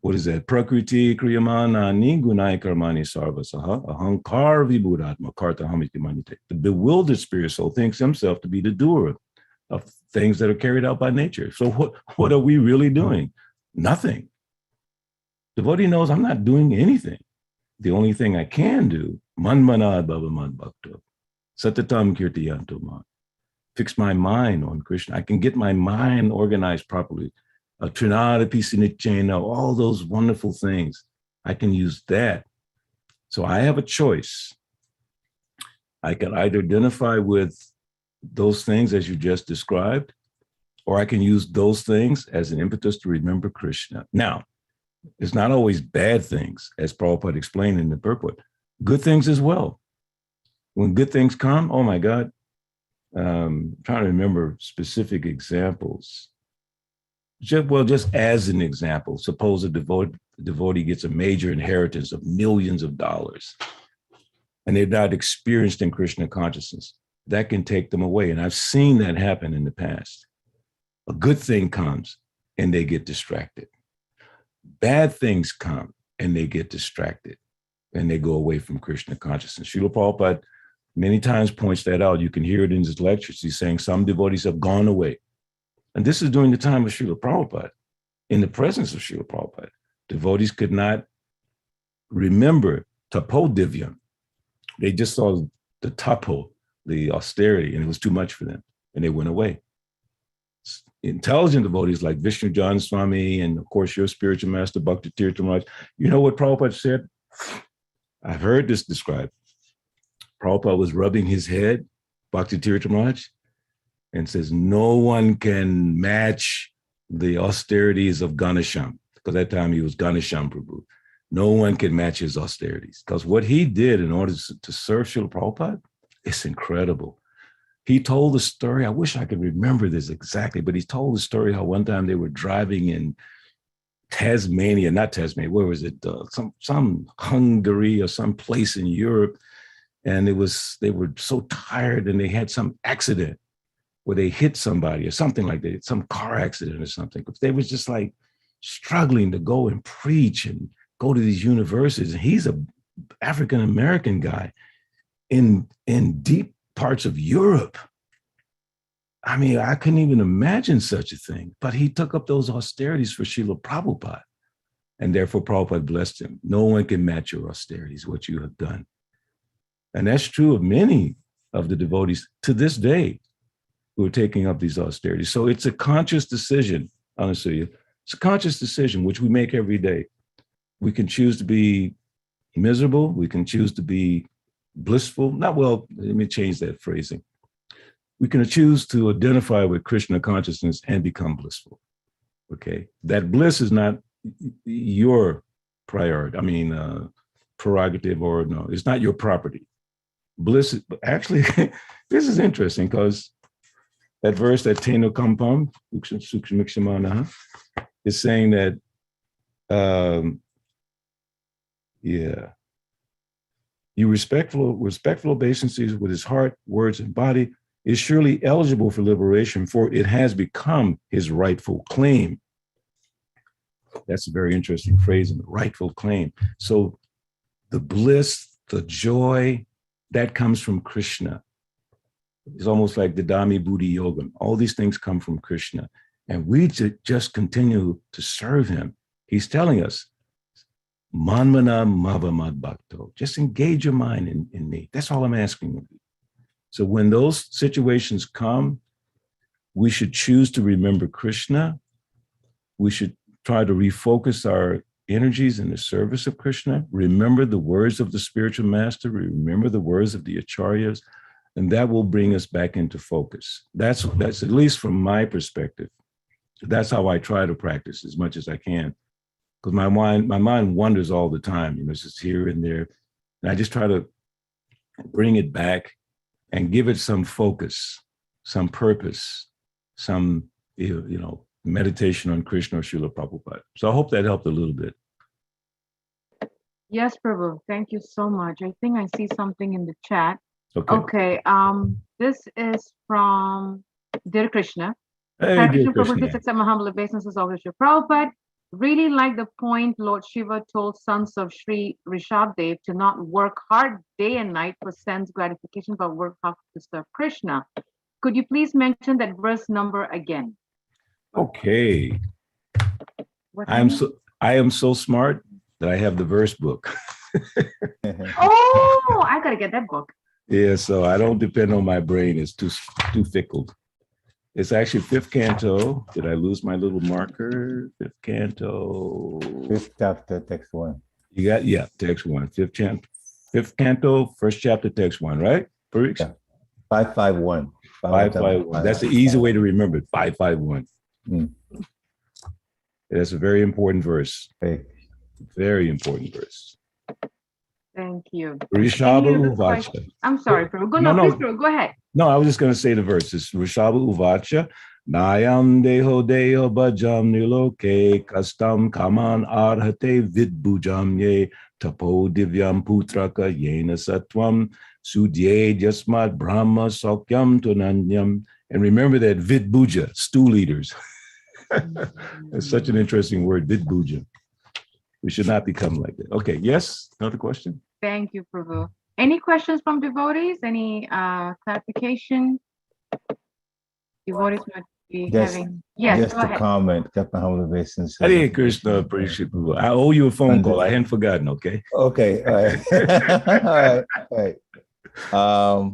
what is that? Prakriti kriyamana gunai karmani sarvasaha ahankar vibhuratma karta hamiti manite. The bewildered spirit soul thinks himself to be the doer of things that are carried out by nature. So what are we really doing? Nothing. Devotee knows I'm not doing anything. The only thing I can do, manmanad bhavaman bhakta, satatam kirtiyanto man, fix my mind on Krishna. I can get my mind organized properly. Trinada pisinichena, all those wonderful things. I can use that. So I have a choice. I can either identify with those things as you just described, or I can use those things as an impetus to remember Krishna. Now, it's not always bad things, as Prabhupada explained in the purport. Good things as well. When good things come, oh my God, I'm trying to remember specific examples. Just as an example, suppose a devotee gets a major inheritance of millions of dollars and they're not experienced in Krishna consciousness. That can take them away. And I've seen that happen in the past. A good thing comes and they get distracted. Bad things come and they get distracted and they go away from Krishna consciousness. Srila Prabhupada many times points that out. You can hear it in his lectures. He's saying some devotees have gone away. And this is during the time of Srila Prabhupada, in the presence of Srila Prabhupada. Devotees could not remember tapo divyam. They just saw the tapo, the austerity, and it was too much for them, and they went away. Intelligent devotees like Vishnu John Swami, and of course your spiritual master Bhakti Tirtha Maharaj. You know what Prabhupada said? I've heard this described. Prabhupada was rubbing his head, Bhakti Tirtha Maharaj, and says, no one can match the austerities of Ganesham, because at that time he was Ganesham Prabhu. No one can match his austerities, because what he did in order to serve Srila Prabhupada, it's incredible. He told the story, I wish I could remember this exactly, but he told the story how one time they were driving in Tasmania, not Tasmania, where was it? Some Hungary or some place in Europe. And they were so tired and they had some accident where they hit somebody or something like that, some car accident or something. They was just like struggling to go and preach and go to these universities. And he's an African-American guy in deep parts of Europe. I mean, I couldn't even imagine such a thing, but he took up those austerities for Srila Prabhupada. And therefore Prabhupada blessed him. No one can match your austerities, what you have done. And that's true of many of the devotees to this day who are taking up these austerities. So it's a conscious decision, honestly. It's a conscious decision, which we make every day. We can choose to be miserable. We can choose to be blissful. Let me change that phrasing. We can choose to identify with Krishna consciousness and become blissful, okay? That bliss is not your priority, prerogative, or no, it's not your property. Bliss, actually, this is interesting because that verse, that Teno Kampam, is saying that, you respectful obeisances with his heart, words, and body is surely eligible for liberation, for it has become his rightful claim. That's a very interesting phrase, the rightful claim. So the bliss, the joy, that comes from Krishna. It's almost like the Dami Buddhi Yogam. All these things come from Krishna. And we just continue to serve him. He's telling us, Manmana Mavamad Bhakto. Just engage your mind in me. That's all I'm asking of you. So when those situations come, we should choose to remember Krishna. We should try to refocus our energies in the service of Krishna. Remember the words of the spiritual master. Remember the words of the acharyas, and that will bring us back into focus. That's at least from my perspective. That's how I try to practice as much as I can, because my mind wanders all the time. It's just here and there, and I just try to bring it back and give it some focus, some purpose, some meditation on Krishna or Srila Prabhupada. So I hope that helped a little bit. Yes, Prabhu. Thank you so much. I think I see something in the chat. Okay. This is from Dear Krishna. Hey, Hare dear Krishna, Prabhu, Krishna. please accept my humble obeisances of Srila Prabhupada. Really like the point Lord Shiva told sons of Sri Rishabdev to not work hard day and night for sense gratification, but work hard to serve Krishna. Could you please mention that verse number again? Okay. I am so smart that I have the verse book. Oh, I gotta get that book. Yeah, so I don't depend on my brain. It's too fickle. It's actually 5th canto. Did I lose my little marker? 5th canto. 5th chapter, text 1. You got, text 1. 5th canto, 1st chapter, text 1, right? Yeah. 551. 551. That's the easy way to remember it. 551. That's a very important verse. Okay. Very important verse. Thank you. Rishabha Uvacha. I'm sorry, Prabhu. Please, Prabhu, go ahead. No, I was just going to say the verse. It's Rishabha Uvacha. Nayam deho bhajam niloke kastam kaman arhate vidbujam ye tapo divyam putraka yena satvam sudye jasmat brahma sokyam tunanyam. And remember that vidbuja, stool eaters. That's such an interesting word, vidbuja. We should not become like that. Okay, yes, another question? Thank you, Prabhu. Any questions from devotees? Any clarification? Devotees might be Just, having. Yes, just go a ahead. comment. Captain Humble Basin says. Hare Krishna, appreciate Prabhu. I owe you a phone call. I hadn't forgotten, okay? Okay, all right. All right.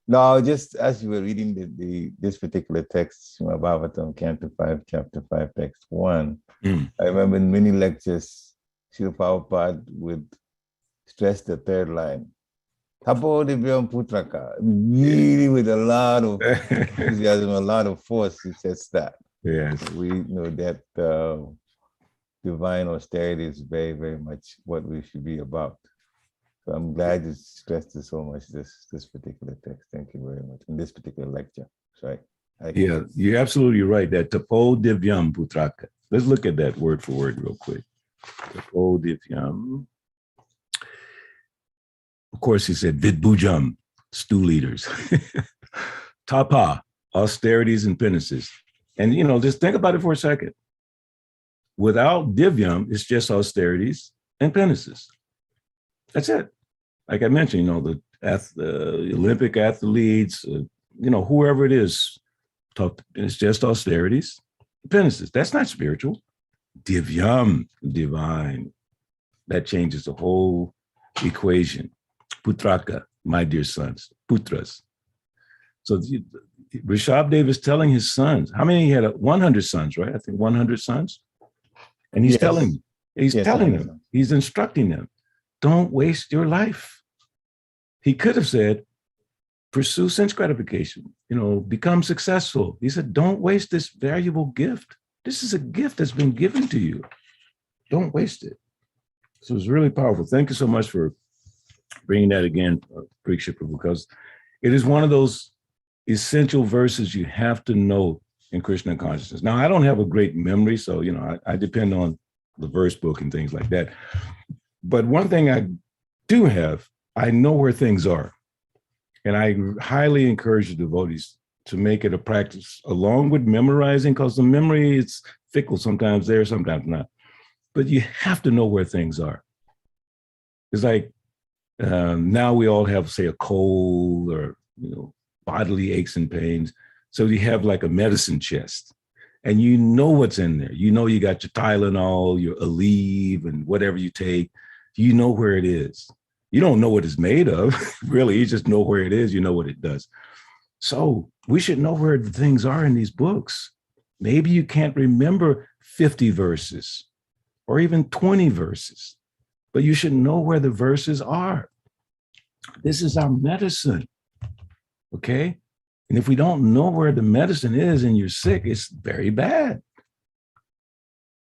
No, just as you were reading this particular text, Srimad Bhagavatam, Canto 5, Chapter 5, Text 1, I remember in many lectures, Srila Prabhupada would stress the third line. Tapo Divyam Putraka. Really with a lot of enthusiasm, a lot of force, he says that. Yes. We know that divine austerity is very, very much what we should be about. So I'm glad you stressed it so much, this particular text. Thank you very much. In this particular lecture. Sorry. Yeah, you're absolutely right. That Tapo Divyam Putraka. Let's look at that word for word real quick. Tapo Divyam. Of course, he said Vidbujam, stew leaders. Tapa, austerities and penances. And, you know, just think about it for a second. Without Divyam, it's just austerities and penances. That's it. Like I mentioned, you know, the Olympic athletes, you know, whoever it is, it's just austerities, penances. That's not spiritual. Divyam, divine. That changes the whole equation. Putraka, my dear sons, putras. So Rishabdev is telling his sons, how many he had? 100 sons, right? I think 100 sons. And he's telling them, he's instructing them, don't waste your life. He could have said, pursue sense gratification, you know, become successful. He said, don't waste this valuable gift. This is a gift that's been given to you. Don't waste it. So it's really powerful. Thank you so much for bringing that again, Prabhu, because it is one of those essential verses you have to know in Krishna consciousness. Now, I don't have a great memory, so, you know, I depend on the verse book and things like that. But one thing I do have, I know where things are. And I highly encourage the devotees to make it a practice along with memorizing, because the memory is fickle, sometimes there, sometimes not. But you have to know where things are. It's like now we all have, say, a cold or, you know, bodily aches and pains. So you have like a medicine chest and you know what's in there. You know, you got your Tylenol, your Aleve and whatever you take, you know where it is. You don't know what it's made of, really, you just know where it is, you know what it does. So we should know where the things are in these books. Maybe you can't remember 50 verses or even 20 verses, but you should know where the verses are. This is our medicine, okay? And if we don't know where the medicine is and you're sick, it's very bad.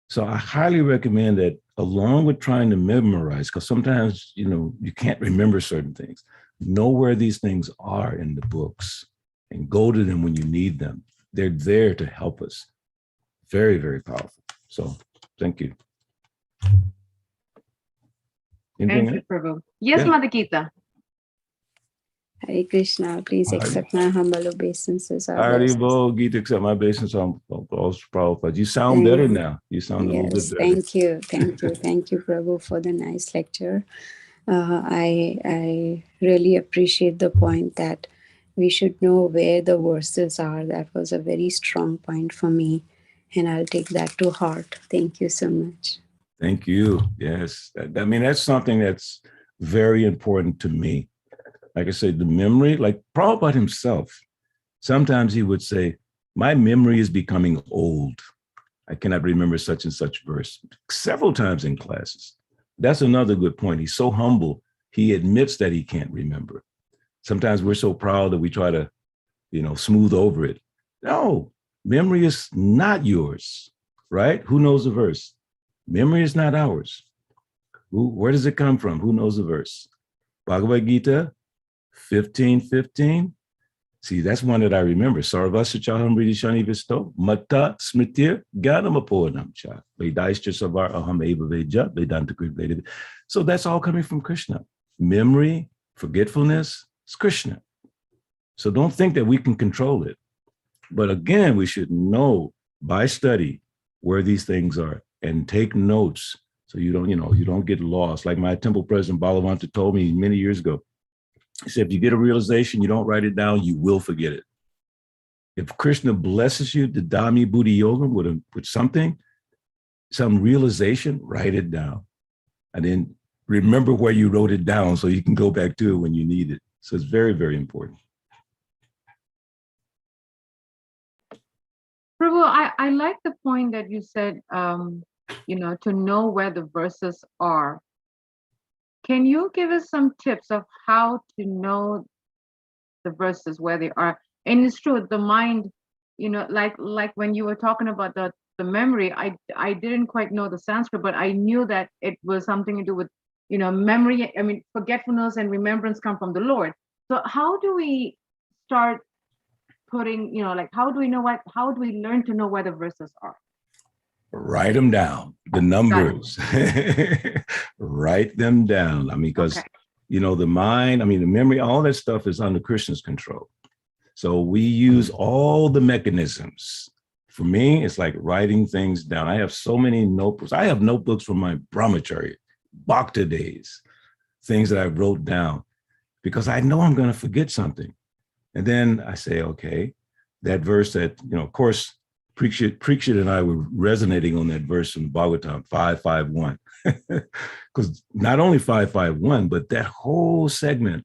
So I highly recommend that, along with trying to memorize, because sometimes, you know, you can't remember certain things, know where these things are in the books and go to them when you need them. They're there to help us. Very, very powerful. So thank you. Thank you, Prabhu. Yes, yeah. Mother Gita. Hare Krishna, please accept my humble obeisances. Haribo, Gita, accept my obeisances on Prabhupada. You sound better now. You sound a little bit better. Thank you. Thank you, Prabhu, for the nice lecture. I really appreciate the point that we should know where the verses are. That was a very strong point for me, and I'll take that to heart. Thank you so much. Thank you. Yes. I mean, that's something that's very important to me. Like I said, the memory, like Prabhupada himself, sometimes he would say, my memory is becoming old. I cannot remember such and such verse, several times in classes. That's another good point. He's so humble. He admits that he can't remember. Sometimes we're so proud that we try to, you know, smooth over it. No, memory is not yours, right? Who knows the verse? Memory is not ours. Where does it come from? Who knows the verse? Bhagavad Gita 15:15. See, that's one that I remember. Sarvasya chaham ridishani visto, mata smritir gyanamapornam cha, vedaischa savar aham eva veja, vedanta krit. So that's all coming from Krishna. Memory, forgetfulness, it's Krishna. So don't think that we can control it. But again, we should know by study where these things are and take notes so you don't, you know, you don't get lost. Like my temple president Balabhadra told me many years ago, He said, if you get a realization, you don't write it down, you will forget it. If Krishna blesses you, the Dami Buddhi Yoga with something, some realization, write it down. And then remember where you wrote it down so you can go back to it when you need it. So it's very, very important. Prabhu, I like the point that you said, to know where the verses are. Can you give us some tips of how to know the verses where they are? And it's true, the mind, like when you were talking about the memory, I didn't quite know the Sanskrit, but I knew that it was something to do with, memory. I mean, forgetfulness and remembrance come from the Lord. So how do we start putting, how do we learn to know where the verses are? Write them down, the numbers. Write them down. I mean, because, the mind, the memory, all that stuff is under Krishna's control. So we use all the mechanisms. For me, it's like writing things down. I have so many notebooks. I have notebooks from my brahmacharya, bhakta days, things that I wrote down, because I know I'm going to forget something. And then I say, okay, that verse that, of course, Preakshit and I were resonating on that verse from Bhagavatam 551. Because not only 551, but that whole segment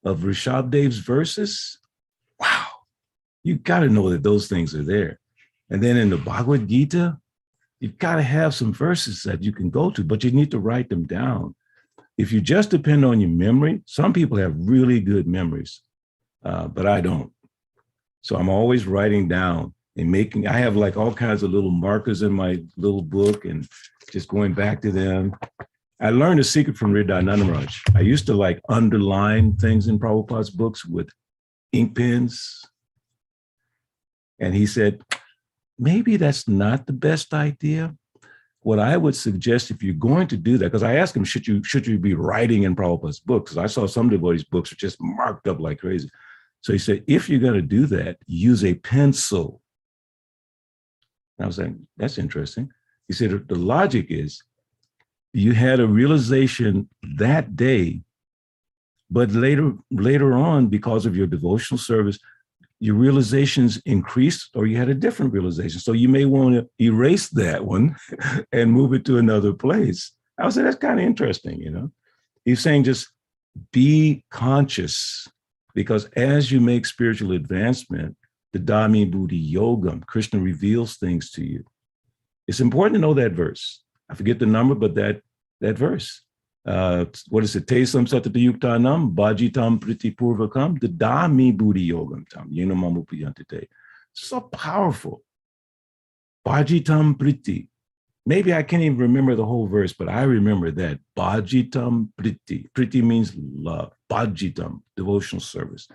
of Rishabdev's verses, wow, you got to know that those things are there. And then in the Bhagavad Gita, you've got to have some verses that you can go to, but you need to write them down. If you just depend on your memory, some people have really good memories, but I don't. So I'm always writing down and I have like all kinds of little markers in my little book and just going back to them. I learned a secret from Hridayananda Maharaj. I used to like underline things in Prabhupada's books with ink pens. And he said, maybe that's not the best idea. What I would suggest if you're going to do that, because I asked him, should you be writing in Prabhupada's books? Because I saw some devotees' books are just marked up like crazy. So he said, if you're going to do that, use a pencil. And I was like, that's interesting. He said, the logic is you had a realization that day, but later on, because of your devotional service, your realizations increased or you had a different realization. So you may want to erase that one and move it to another place. I was like, that's kind of interesting, He's saying just be conscious, because as you make spiritual advancement, the Dhammi Buddhi Yogam, Krishna reveals things to you. It's important to know that verse. I forget the number, but that verse. What is it? Tesam satatayuktanam, bhajitam priti purvakam, the Dhammi Buddhi Yogam tam, yenamamupiyantite. So powerful. Bhajitam priti. Maybe I can't even remember the whole verse, but I remember that. Bhajitam priti. Priti means love. Bhajitam, devotional service.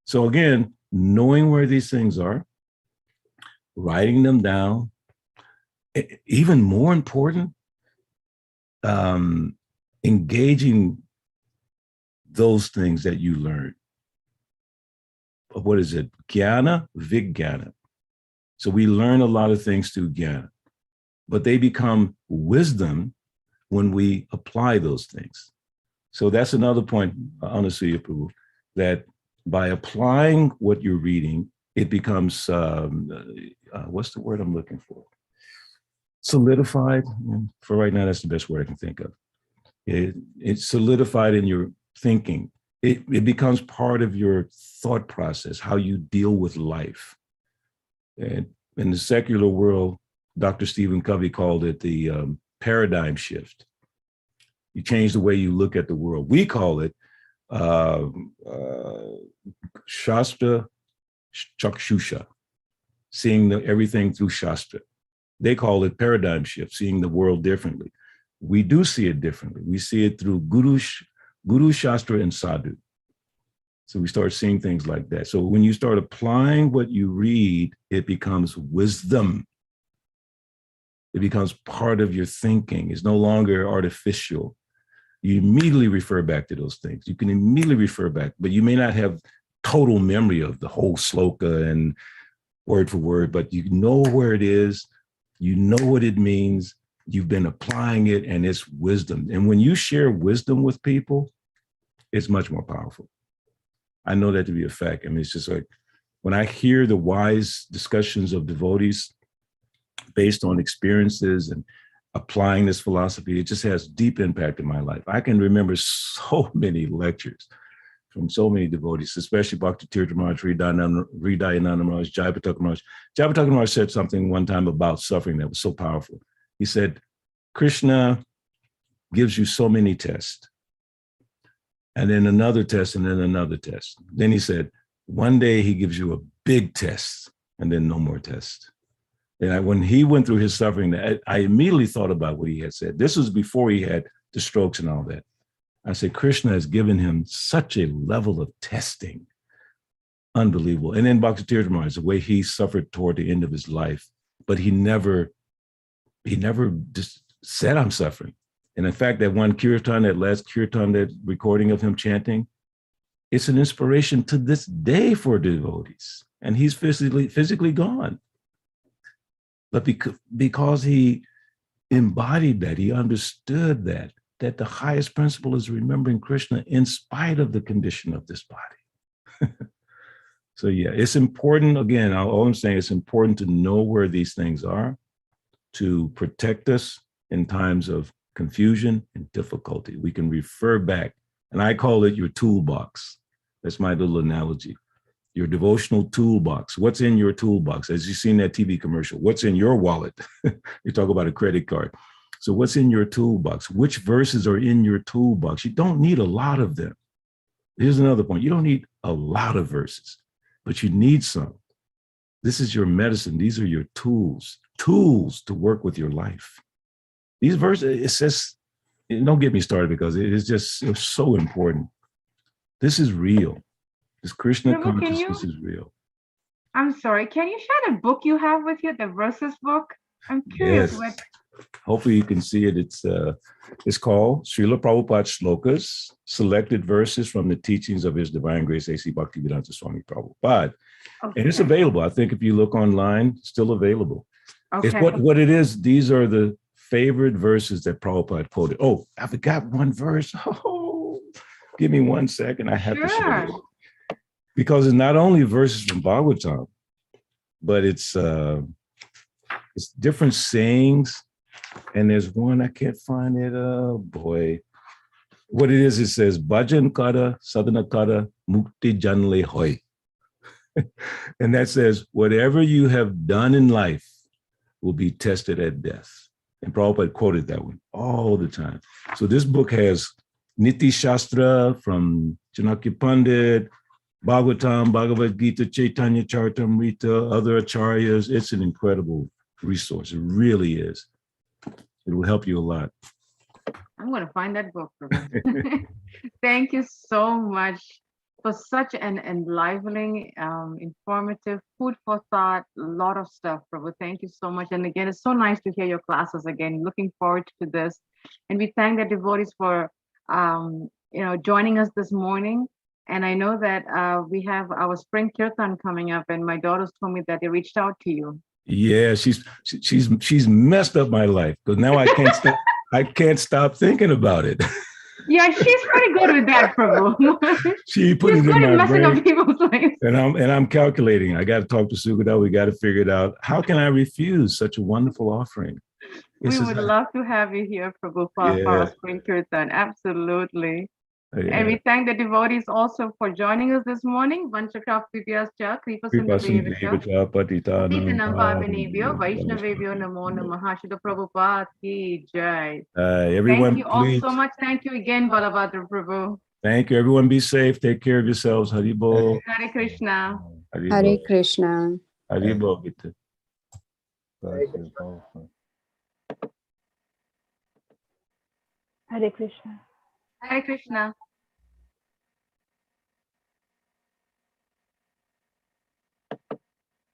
So again, knowing where these things are, writing them down, even more important, engaging those things that you learn. What is it? Jnana, Vijnana. So we learn a lot of things through Jnana, but they become wisdom when we apply those things. So that's another point, honestly, Prabhu, that by applying what you're reading, it becomes, what's the word I'm looking for? Solidified. For right now, that's the best word I can think of. It's solidified in your thinking. It becomes part of your thought process, how you deal with life. And in the secular world, Dr. Stephen Covey called it the paradigm shift. You change the way you look at the world. We call it Shastra Chakshusha, seeing everything through Shastra. They call it paradigm shift, seeing the world differently. We do see it differently. We see it through Guru, Shastra, and Sadhu. So we start seeing things like that. So when you start applying what you read, it becomes wisdom. It becomes part of your thinking. It's no longer artificial. You immediately refer back to those things. You can immediately refer back, but you may not have total memory of the whole sloka and word for word, but you know where it is. You know what it means. You've been applying it, and it's wisdom. And when you share wisdom with people, it's much more powerful. I know that to be a fact. I mean, it's just like when I hear the wise discussions of devotees based on experiences and applying this philosophy, it just has deep impact in my life. I can remember so many lectures from so many devotees, especially Bhakti Tirtha Maharaj, Hridayananda Maharaj, Jayapataka Maharaj. Jayapataka Maharaj said something one time about suffering that was so powerful. He said, Krishna gives you so many tests, and then another test, and then another test. Then he said, one day he gives you a big test, and then no more tests. And when he went through his suffering, I immediately thought about what he had said. This was before he had the strokes and all that. I said, Krishna has given him such a level of testing. Unbelievable. And then Bhakti Tirtha Maharaj, the way he suffered toward the end of his life, but he never just said, I'm suffering. And in fact, that one kirtan, that last kirtan, that recording of him chanting, it's an inspiration to this day for devotees. And he's physically gone. But because he embodied that, he understood that the highest principle is remembering Krishna in spite of the condition of this body. So yeah, it's important. Again, all I'm saying, it's important to know where these things are to protect us in times of confusion and difficulty. We can refer back, and I call it your toolbox. That's my little analogy. Your devotional toolbox. What's in your toolbox? As you've seen that TV commercial, what's in your wallet? You talk about a credit card. So what's in your toolbox? Which verses are in your toolbox? You don't need a lot of them. Here's another point. You don't need a lot of verses, but you need some. This is your medicine. These are your tools to work with your life. These verses, it says, don't get me started because it's so important. This is real. This Krishna consciousness is real. I'm sorry, can you share the book you have with you, the verses book? I'm curious. Yes. Hopefully you can see it. It's called Srila Prabhupada Shlokas, Selected Verses from the Teachings of His Divine Grace A.C. Bhaktivedanta Swami Prabhupada. Okay. And it's available. I think if you look online, it's still available. Okay. It's what it is. These are the favorite verses that Prabhupada quoted. Oh, I forgot one verse. Oh, give me 1 second. I have to share it. Because it's not only verses from Bhagavatam, but it's different sayings. And there's one, I can't find it. Oh boy. What it is, it says, Bhajan Kara, Sadhana Kara, Mukti Janle Hoy. And that says, whatever you have done in life will be tested at death. And Prabhupada quoted that one all the time. So this book has Niti Shastra from Janakya Pandit, Bhagavatam, Bhagavad Gita, Chaitanya Charitamrita, other acharyas. It's an incredible resource. It really is. It will help you a lot. I'm going to find that book. Thank you so much for such an enlivening, informative, food for thought, a lot of stuff, Prabhu. Thank you so much. And again, it's so nice to hear your classes again. Looking forward to this. And we thank the devotees for joining us this morning. And I know that we have our spring kirtan coming up, and my daughters told me that they reached out to you. Yeah, she's messed up my life because now I can't stop. I can't stop thinking about it. Yeah, she's pretty good with that, Prabhu. She put it in my brain, up people's lives. And I'm calculating. I got to talk to Sugata. We got to figure it out. How can I refuse such a wonderful offering? We would love to have you here, Prabhu, for our spring kirtan. Absolutely. Yeah. And we thank the devotees also for joining us this morning. Vanchakaf Vivyascha, Kripasundavevacha, Patitanam Pavanebhyo, Vaishnavebhyo Namo Namaha, Srila Prabhupada Ki Jai. Everyone, thank you all so much. Thank you again, Balabhadra Prabhu. Thank you. Everyone be safe. Take care of yourselves. Haribol. Hare Krishna. Hare Krishna. Haribol. Hare Krishna. Hare Krishna.